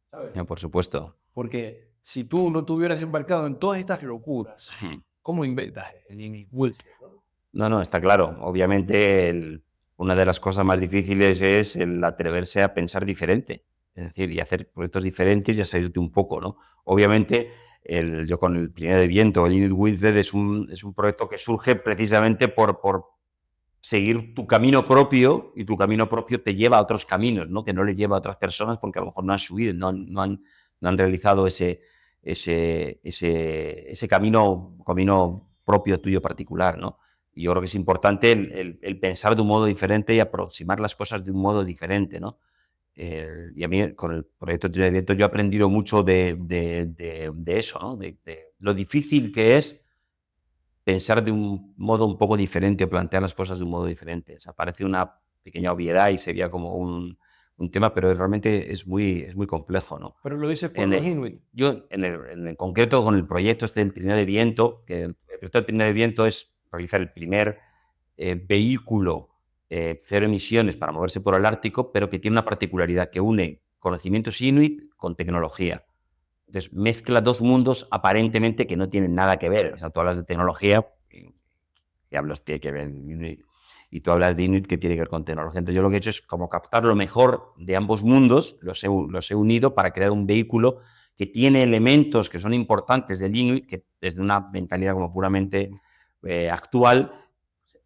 ¿sabes? No, por supuesto. Porque si tú no te hubieras embarcado en todas estas locuras, ¿cómo inventas el Inuit Winslet? No, está claro. Obviamente, una de las cosas más difíciles es el atreverse a pensar diferente. Es decir, y hacer proyectos diferentes y a salirte un poco, ¿no? Obviamente, yo con el Trineo de Viento, el Inuit Winslet, es un proyecto que surge precisamente por seguir tu camino propio, y tu camino propio te lleva a otros caminos, ¿no? Que no le lleva a otras personas porque a lo mejor no han subido, no han realizado ese camino propio tuyo particular, ¿no? Y yo creo que es importante el pensar de un modo diferente y aproximar las cosas de un modo diferente, ¿no? Y a mí, con el proyecto Trineo de Viento, yo he aprendido mucho de eso, ¿no? De lo difícil que es pensar de un modo un poco diferente o plantear las cosas de un modo diferente. O sea, parece una pequeña obviedad y sería como un tema, pero realmente es muy complejo, ¿no? Pero lo dices por los Inuit. Yo, en el concreto, con el proyecto este del Trineo de Viento, que el proyecto del Trineo de Viento es realizar el primer vehículo cero emisiones para moverse por el Ártico, pero que tiene una particularidad, que une conocimientos Inuit con tecnología. Entonces, mezcla 2 mundos aparentemente que no tienen nada que ver. O sea, tú hablas de tecnología y hablas tiene que ver Inuit, y tú hablas de Inuit que tiene que ver con tecnología. Entonces, yo lo que he hecho es como captar lo mejor de ambos mundos, los he unido para crear un vehículo que tiene elementos que son importantes del Inuit, que desde una mentalidad como puramente actual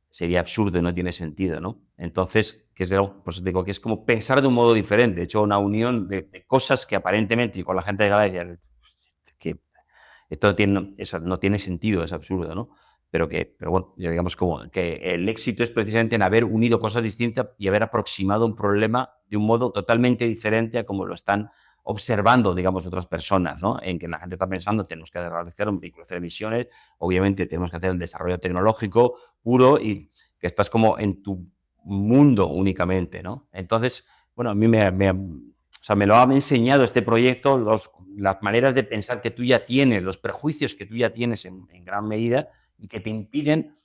sería absurdo y no tiene sentido, ¿no? Entonces, pues digo que es como pensar de un modo diferente. He hecho una unión de cosas que aparentemente, y con la gente de Galaxia, que esto no tiene sentido, es absurdo, ¿no? Pero bueno, digamos como que el éxito es precisamente en haber unido cosas distintas y haber aproximado un problema de un modo totalmente diferente a como lo están observando, digamos, otras personas, ¿no? En que la gente está pensando, tenemos que realizar un vehículo de emisiones, obviamente tenemos que hacer un desarrollo tecnológico puro y que estás como en tu mundo únicamente, ¿no? Entonces, bueno, a mí o sea, me lo ha enseñado este proyecto, las maneras de pensar que tú ya tienes, los prejuicios que tú ya tienes en gran medida y que te impiden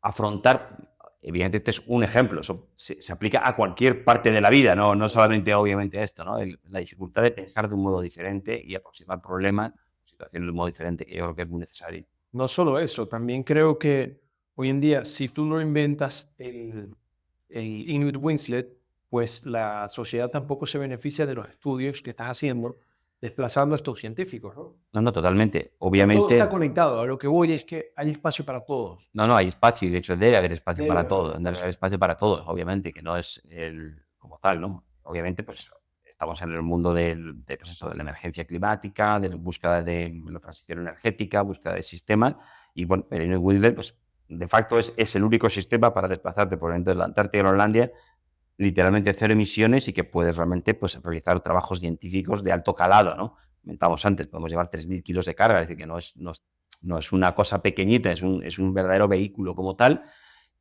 afrontar evidentemente es un ejemplo, eso se aplica a cualquier parte de la vida, no solamente obviamente a esto, ¿no? La dificultad de pensar de un modo diferente y aproximar problemas, situaciones de un modo diferente, que yo creo que es muy necesario. No solo eso, también creo que hoy en día, si tú no inventas el Inuit Winslet, pues la sociedad tampoco se beneficia de los estudios que estás haciendo desplazando a estos científicos, ¿no? No, totalmente. Todo está Obviamente, conectado. A lo que voy es que hay espacio para todos. no, hay espacio y de hecho debe haber espacio Debe para haber todo, debe haber espacio. espacio para todos, obviamente, que no es el como tal, ¿no? Obviamente, pues estamos en el mundo pues, esto, de la emergencia climática, de la búsqueda de la transición energética, búsqueda de sistemas, y bueno, el Inuit Winslet, pues de facto es el único sistema para desplazarte por dentro de la Antártida y Groenlandia, literalmente cero emisiones y que puedes realmente pues, realizar trabajos científicos de alto calado, ¿no? Comentamos antes, podemos llevar 3.000 kilos de carga, es decir, que no es una cosa pequeñita, es un verdadero vehículo como tal,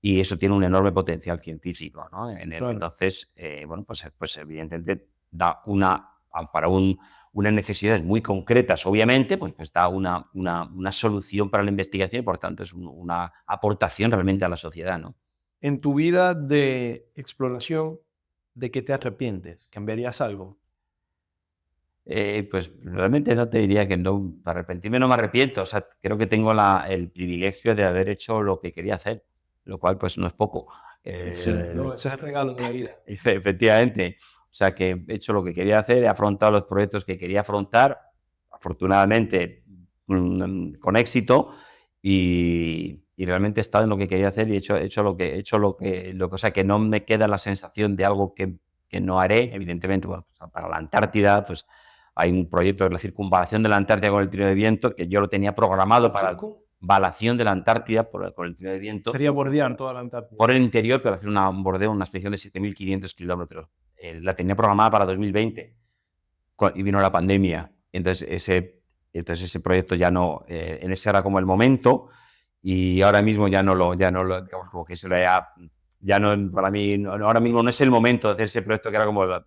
y eso tiene un enorme potencial científico, ¿no? Claro. Entonces, bueno, pues evidentemente da para unas necesidades muy concretas, obviamente, pues da una solución para la investigación y por tanto es una aportación realmente a la sociedad, ¿no? En tu vida de exploración, ¿de qué te arrepientes? ¿Cambiarías algo? Pues realmente no te diría que no, para arrepentirme no me arrepiento, o sea, creo que tengo el privilegio de haber hecho lo que quería hacer, lo cual pues no es poco. Sí, no, ese es el regalo de la vida. Efectivamente, o sea que he hecho lo que quería hacer, he afrontado los proyectos que quería afrontar, afortunadamente con éxito, y realmente he estado en lo que quería hacer y he hecho o sea, que no me queda la sensación de algo que no haré, evidentemente, bueno, pues, para la Antártida, pues hay un proyecto de la circunvalación de la Antártida con el trineo de viento que yo lo tenía programado para valación de la Antártida con el trineo de viento Sería bordear toda la Antártida. por el interior, pero hacer un bordeo, una expedición de 7.500 kilómetros. La tenía programada para 2020 y vino la pandemia. Entonces ese proyecto ya no, en ese era como el momento y ahora mismo digamos, como que eso ya no, para mí, ahora mismo no es el momento de hacer ese proyecto que era como lo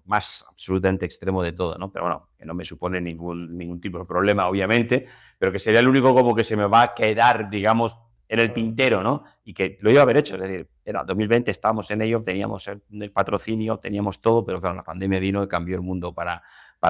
más absolutamente extremo de todo, ¿no? Pero bueno, que no me supone ningún tipo de problema, obviamente, pero que sería el único como que se me va a quedar, digamos, en el tintero, ¿no? Y que lo iba a haber hecho, es decir, era 2020, estábamos en ello, teníamos el patrocinio, teníamos todo, pero claro, la pandemia vino y cambió el mundo para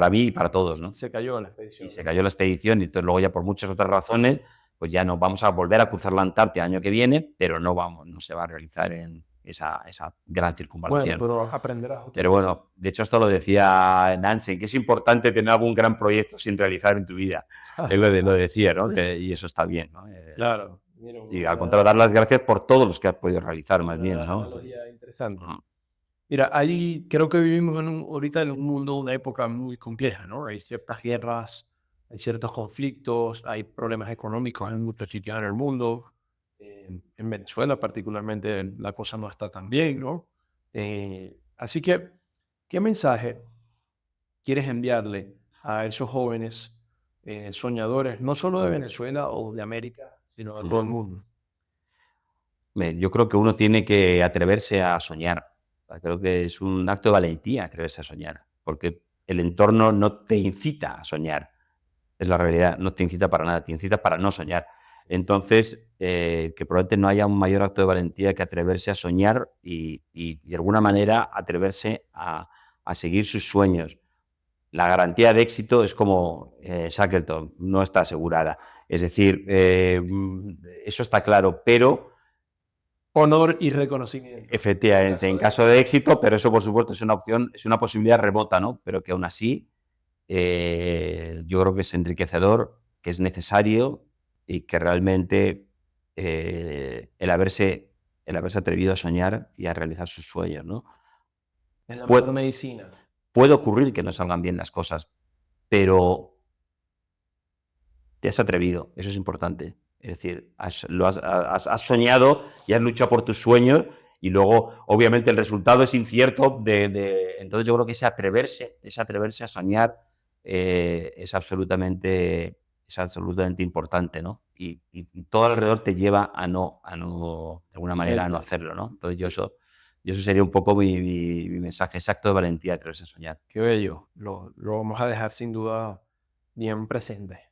mí y para todos, ¿no? Se cayó la Y expedición, se ¿no? cayó la expedición y entonces luego ya por muchas otras razones, pues ya no vamos a volver a cruzar la Antártida el año que viene, pero no se va a realizar en esa gran Bueno, circunvalación. pero aprenderás otras Pero cosas. bueno, de hecho esto lo decía Nansen, que es importante tener algún gran proyecto sin realizar en tu vida. Él lo decía, ¿no? Y eso está bien, ¿no? Claro, mira, Y al contrario, dar las gracias por todos los que has podido realizar, más bien, una ¿no? analogía interesante. Mm. Mira, ahí creo que vivimos ahorita en un mundo, una época muy compleja, ¿no? Hay ciertas guerras, hay ciertos conflictos, hay problemas económicos en muchos sitios en el mundo. En Venezuela particularmente la cosa no está tan bien, ¿no? Así que, ¿qué mensaje quieres enviarle a esos jóvenes soñadores, no solo de Venezuela o de América, sino de todo el mundo? Yo creo que uno tiene que atreverse a soñar. O sea, creo que es un acto de valentía atreverse a soñar, porque el entorno no te incita a soñar. Es la realidad, no te incita para nada, te incita para no soñar. Entonces, que probablemente no haya un mayor acto de valentía que atreverse a soñar y de alguna manera atreverse a seguir sus sueños. La garantía de éxito es como Shackleton, no está asegurada. Es decir, eso está claro, pero Honor y reconocimiento. En efectivamente, caso en de caso de éxito, pero eso por supuesto es una opción, es una posibilidad remota, ¿no? Pero que aún así yo creo que es enriquecedor, que es necesario y que realmente el haberse atrevido a soñar y a realizar sus sueños, ¿no? es la Puede, mejor medicina. puede ocurrir que no salgan bien las cosas, pero te has atrevido, eso es importante. Es decir, has soñado y has luchado por tus sueños y luego, obviamente, el resultado es incierto. Entonces, yo creo que ese atreverse a soñar es absolutamente importante, ¿no? Y todo alrededor te lleva de alguna manera, a no Correcto. hacerlo, ¿no? Entonces, yo eso sería un poco mi mensaje exacto de valentía, atreverse a soñar. Qué bello. Lo vamos a dejar sin duda bien presente.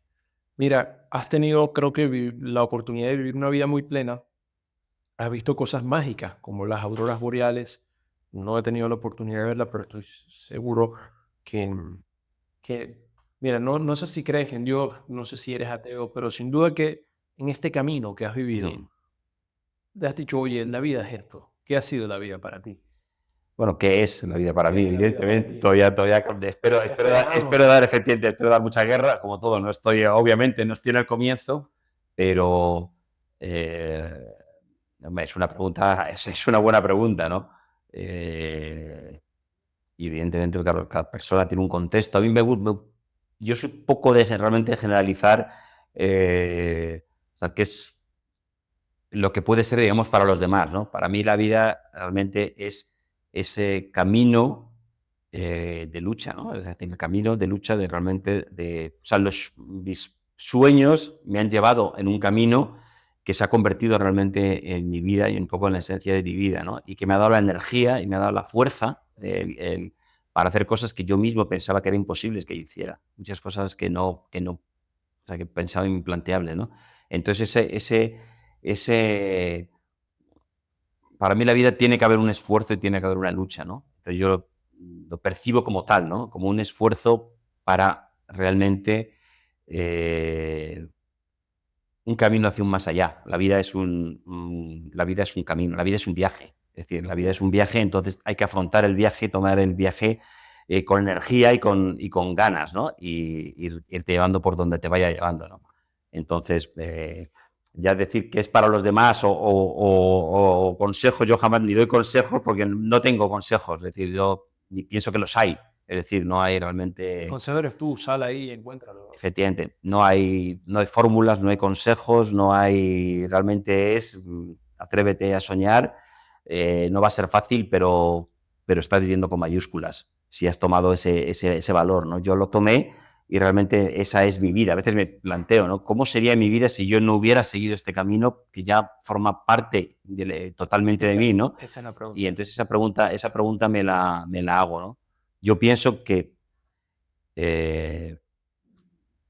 Mira, has tenido, creo que la oportunidad de vivir una vida muy plena. has visto cosas mágicas como las auroras boreales. No he tenido la oportunidad de verla, pero estoy seguro que, que mira, no sé si crees en Dios, no sé si eres ateo, pero sin duda que en este camino que has Ujú. vivido, te has dicho, oye, la vida es esto. ¿Qué ha sido la vida para ti? Bueno, ¿qué es la vida para ¿Qué mí? es la vida para Evidentemente, ti? todavía Esperamos. espero dar mucha guerra, como todo. No estoy, obviamente, no estoy en el comienzo, pero eh, hombre, es una buena pregunta, ¿no? Eh, y evidentemente, claro, cada persona tiene un contexto. A mí yo soy poco de realmente generalizar, o sea, qué es lo que puede ser, digamos, para los demás, ¿no? Para mí la vida realmente es ese camino de lucha, ¿no? Es decir, el camino de lucha de realmente o sea, mis sueños me han llevado en un camino que se ha convertido realmente en mi vida y un poco en la esencia de mi vida, ¿no? Y que me ha dado la energía y me ha dado la fuerza para hacer cosas que yo mismo pensaba que eran imposibles que hiciera. Muchas cosas o sea, que pensaba implanteables, ¿no? Entonces ese para mí la vida tiene que haber un esfuerzo y tiene que haber una lucha, ¿no? Entonces yo lo percibo como tal, ¿no? Como un esfuerzo para realmente un camino hacia un más allá. La vida es un camino, la vida es un viaje. Es decir, la vida es un viaje, entonces hay que afrontar el viaje, tomar el viaje con energía y con ganas, ¿no? Y irte llevando por donde te vaya llevando, ¿no? Entonces, ya decir que es para los demás o consejos, yo jamás ni doy consejos porque no tengo consejos, es decir, yo ni pienso que los hay, es decir, no hay El realmente. consejo eres tú, sal ahí y encuéntralo. Efectivamente, no hay fórmulas, no hay consejos, no hay, realmente atrévete a soñar, no va a ser fácil, pero estás viviendo con mayúsculas, si has tomado ese valor, ¿no? Yo lo tomé y realmente esa es mi vida. A veces me planteo, ¿no? ¿Cómo sería mi vida si yo no hubiera seguido este camino que ya forma parte totalmente de Esa, mí, ¿no? esa es la Y pregunta. entonces esa pregunta me la hago, ¿no? Yo pienso eh,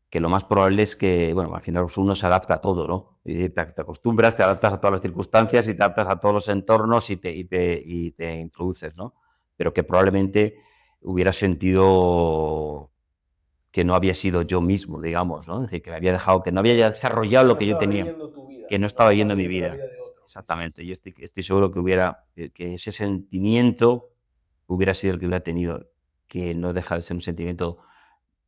que lo más probable es que, bueno, al final uno se adapta a todo, ¿no? Y te acostumbras, te adaptas a todas las circunstancias y te adaptas a todos los entornos y te introduces, ¿no? Pero que probablemente hubiera sentido que no había sido yo mismo, digamos, ¿no? Es decir, que me había dejado, que no había ya desarrollado Que lo no que yo estabas tenía, viviendo tu vida, que no sino estaba que viviendo estabas mi viviendo la vida. vida de otro, quizás. Exactamente. Yo estoy seguro que ese sentimiento hubiera sido el que hubiera tenido, que no deja de ser un sentimiento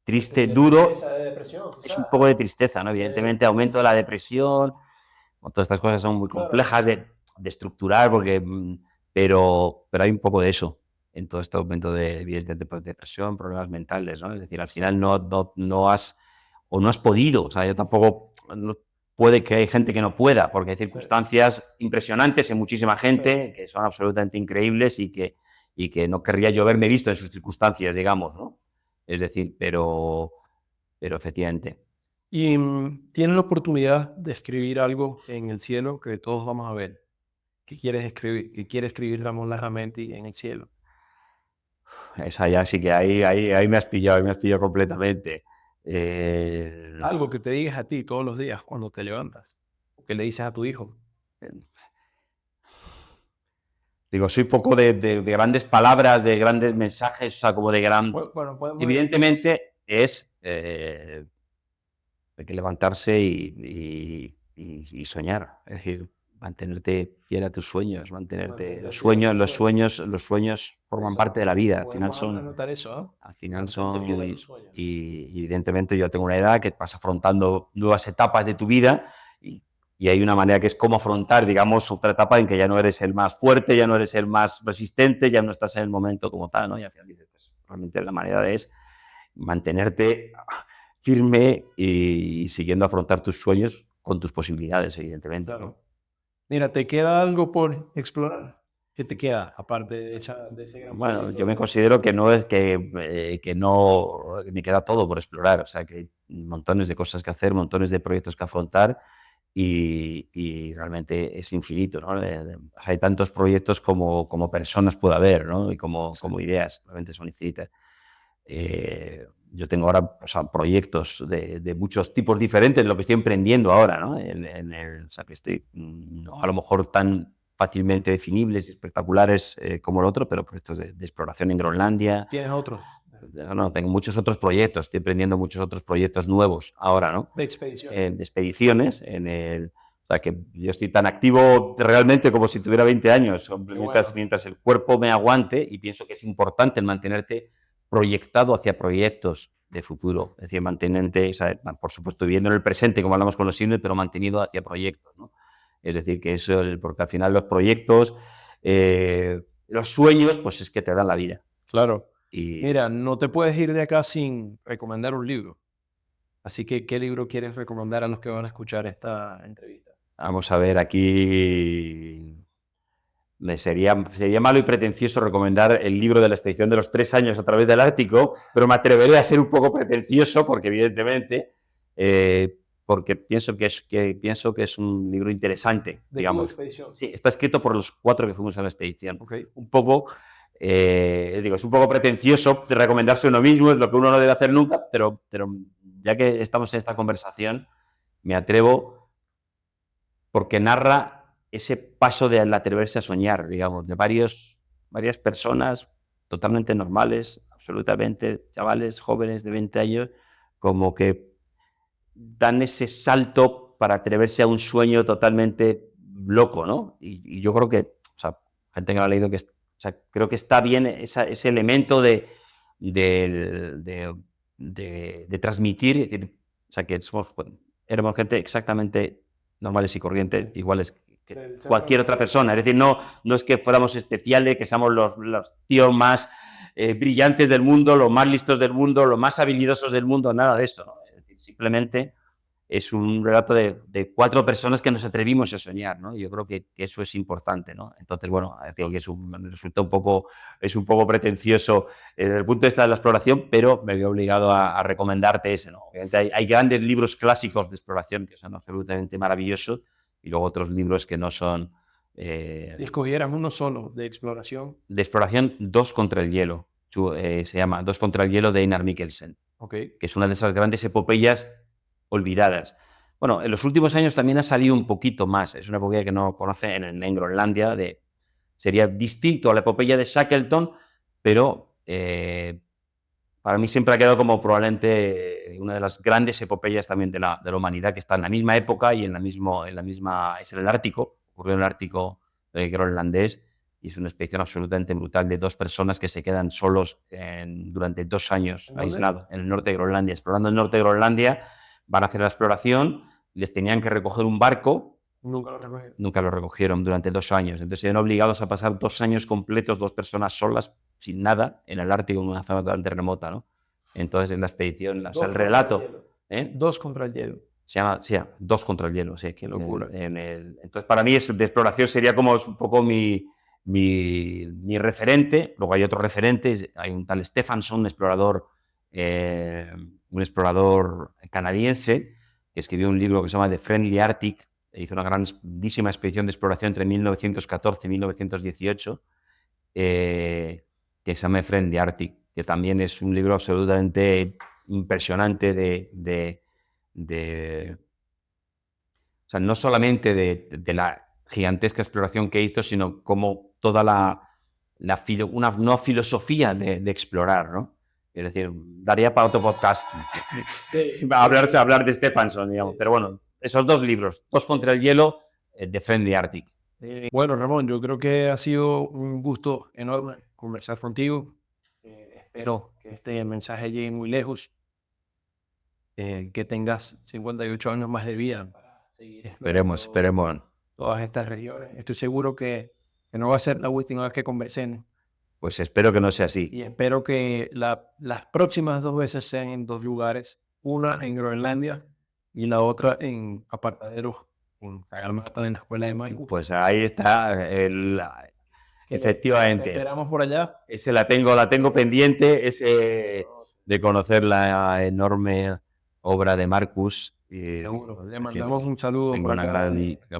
triste, De duro. tristeza, de depresión, Es un quizás. poco de tristeza, ¿no? Evidentemente, aumento de la Sí, depresión, todas estas cosas son muy claro. complejas de estructurar, pero hay un poco de eso en todo este aumento de, evidentemente, pues, depresión, problemas mentales, ¿no? Es decir, al final no has podido, o sea, yo tampoco, puede que hay gente que no pueda, porque hay Sí, circunstancias impresionantes en muchísima sí. gente que son absolutamente increíbles y que no querría yo haberme visto en sus circunstancias, digamos, ¿no? Es decir, pero efectivamente. Y tienes la oportunidad de escribir algo en el cielo que todos vamos a ver. ¿Qué quieres escribir? ¿Qué quiere escribir Ramón Larramenty en el cielo? Esa ya sí que ahí me has pillado completamente. Algo que te digas a ti todos los días cuando te levantas. O que le dices a tu hijo. Digo, soy poco de grandes palabras, de grandes mensajes, o sea, como de gran. Bueno, podemos decir. Evidentemente hay que levantarse y soñar. Es decir, mantenerte fiel a tus sueños, mantenerte. Los Mantente fiel a sueños, tus los sueños. sueños, los sueños forman parte de Eso. la vida. Al final Podemos son, anotar eso, ¿ah? al final Mantente fiel a son, tus sueños. y evidentemente yo tengo una edad que vas afrontando nuevas etapas de tu vida y hay una manera que es cómo afrontar, digamos, otra etapa en que ya no eres el más fuerte, ya no eres el más resistente, ya no estás en el momento como tal, ¿no? Y al final dices, pues, realmente la manera es mantenerte firme y siguiendo afrontar tus sueños con tus posibilidades, evidentemente, ¿no? Claro. Mira, ¿te queda algo por explorar? ¿Qué te queda, aparte de ese gran Bueno, yo proyecto? me considero que no es que no me queda todo por explorar, o sea, que hay montones de cosas que hacer, montones de proyectos que afrontar y realmente es infinito, ¿no? Hay tantos proyectos como personas puede haber, ¿no? Y como ideas, realmente son infinitas. yo tengo ahora, o sea, proyectos de muchos tipos diferentes, lo que estoy emprendiendo ahora, ¿no? O sea, que estoy, no a lo mejor tan fácilmente definibles y espectaculares como el otro, pero proyectos de exploración en Groenlandia. ¿Tienes otros? No, tengo muchos otros proyectos, estoy emprendiendo muchos otros proyectos nuevos ahora, ¿no? De expedición. De expediciones, o sea, que yo estoy tan activo realmente como si tuviera 20 años, mientras el cuerpo me aguante, y pienso que es importante el mantenerte proyectado hacia proyectos de futuro, es decir, mantenerte, o sea, por supuesto, viviendo en el presente, como hablamos con los signos, pero mantenido hacia proyectos, ¿no? Es decir, que eso, porque al final los proyectos, los sueños, pues es que te dan la vida. Claro. Y Mira, no te puedes ir de acá sin recomendar un libro. Así que, ¿qué libro quieres recomendar a los que van a escuchar esta entrevista? vamos a ver, aquí sería malo y pretencioso recomendar el libro de la expedición de los 3 años a través del Ártico, pero me atreveré a ser un poco pretencioso porque evidentemente, porque pienso que es un libro interesante, ¿De tu digamos. expedición? Sí, está escrito por los 4 que fuimos a la expedición. Okay. Un poco, es un poco pretencioso de recomendarse uno mismo, es lo que uno no debe hacer nunca, pero ya que estamos en esta conversación, me atrevo porque narra ese paso del atreverse a soñar, digamos, de varias personas totalmente normales, absolutamente chavales jóvenes de 20 años, como que dan ese salto para atreverse a un sueño totalmente loco, ¿no? Y yo creo que, o sea, gente que lo ha leído, o sea, creo que está bien ese elemento de transmitir, o sea, que éramos gente exactamente normales y corrientes, iguales que cualquier otra persona. Es decir, no es que fuéramos especiales, que seamos los tíos más brillantes del mundo, los más listos del mundo, los más habilidosos del mundo, nada de eso, ¿no? Es decir, simplemente es un relato de 4 personas que nos atrevimos a soñar, ¿no? Yo creo que eso es importante, ¿no? Entonces, bueno, digo que resulta un poco pretencioso desde el punto de vista de la exploración, pero me veo obligado a recomendarte ese, ¿no? Hay grandes libros clásicos de exploración que son absolutamente maravillosos, y luego otros libros que no son... Si escogieran uno solo de exploración. De exploración, Dos contra el hielo. Se llama Dos contra el hielo, de Einar Mikkelsen. Okay. Que es una de esas grandes epopeyas olvidadas. Bueno, en los últimos años también ha salido un poquito más. Es una epopeya que no conocen en Groenlandia. Sería distinto a la epopeya de Shackleton, pero para mí siempre ha quedado como probablemente una de las grandes epopeyas también de la humanidad, que está en la misma época y es en el Ártico, ocurrió en el Ártico groenlandés, y es una expedición absolutamente brutal de 2 personas que se quedan solos durante 2 años aislados en el norte de Groenlandia, explorando el norte de Groenlandia. Van a hacer la exploración, les tenían que recoger un barco. Nunca lo recogieron durante 2 años. Entonces se ven obligados a pasar 2 años completos, 2 personas solas, sin nada, en el Ártico, en una zona totalmente remota, ¿no? Entonces, en la expedición, o sea, el relato... Dos contra el hielo. Se llama, sí, Dos contra el hielo. Sí, qué locura. Entonces, para mí, de exploración sería como un poco mi referente. Luego hay otros referentes. Hay un tal Stephenson, un explorador canadiense, que escribió un libro que se llama The Friendly Arctic. Hizo una grandísima expedición de exploración entre 1914 y 1918, que se llama Friendly Arctic, que también es un libro absolutamente impresionante o sea, no solamente de la gigantesca exploración que hizo, sino como toda una nueva filosofía de explorar, ¿no? Es decir, daría para otro podcast hablar de Stephenson, digamos. Pero bueno, esos 2 libros, Dos contra el hielo, de Friendly Arctic. Bueno, Ramón, yo creo que ha sido un gusto enorme conversar contigo. Espero que este mensaje llegue muy lejos, que tengas 58 años más de vida para seguir Esperemos. todas estas regiones. Estoy seguro que no va a ser la última vez que conversemos. Pues espero que no sea así. Y espero que las próximas 2 veces sean en 2 lugares, una en Groenlandia y la otra en Apartadero, en Sagarmatha, en la escuela de Maipú. Pues ahí está, efectivamente. Esperamos por allá. Ese la tengo pendiente, de conocer la enorme obra de Marcus. Seguro. Le mandamos un saludo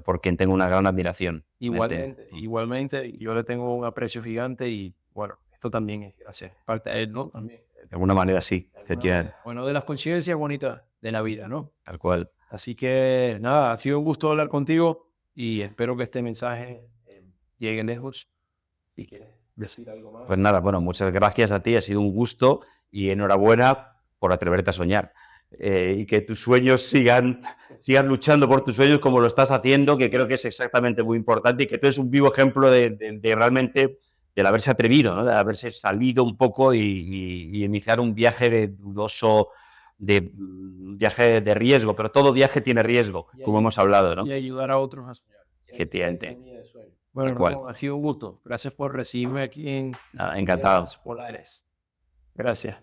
por quien tengo una gran admiración. Igualmente, yo le tengo un aprecio gigante y bueno, esto también es gracias. Parte de él, ¿no? También. De alguna manera sí, efectivamente, Bueno, de las conciencias bonitas de la vida, ¿no? tal cual. Así que nada, ha sido un gusto hablar contigo y espero que este mensaje llegue lejos. Si quieres decir algo más. Pues nada, bueno, muchas gracias a ti, ha sido un gusto y enhorabuena por atreverte a soñar. Y que tus sueños sigan luchando por tus sueños como lo estás haciendo, que creo que es exactamente muy importante y que tú eres un vivo ejemplo de realmente del haberse atrevido, ¿no? De haberse salido un poco y iniciar un viaje de dudoso, viaje de riesgo, pero todo viaje tiene riesgo, como hemos hablado, ¿no? Y ayudar a otros a soñar. Efectivamente, Bueno, tal cual. Ramón, ha sido un gusto. Gracias por recibirme aquí en Nada, encantado. Polares. Gracias.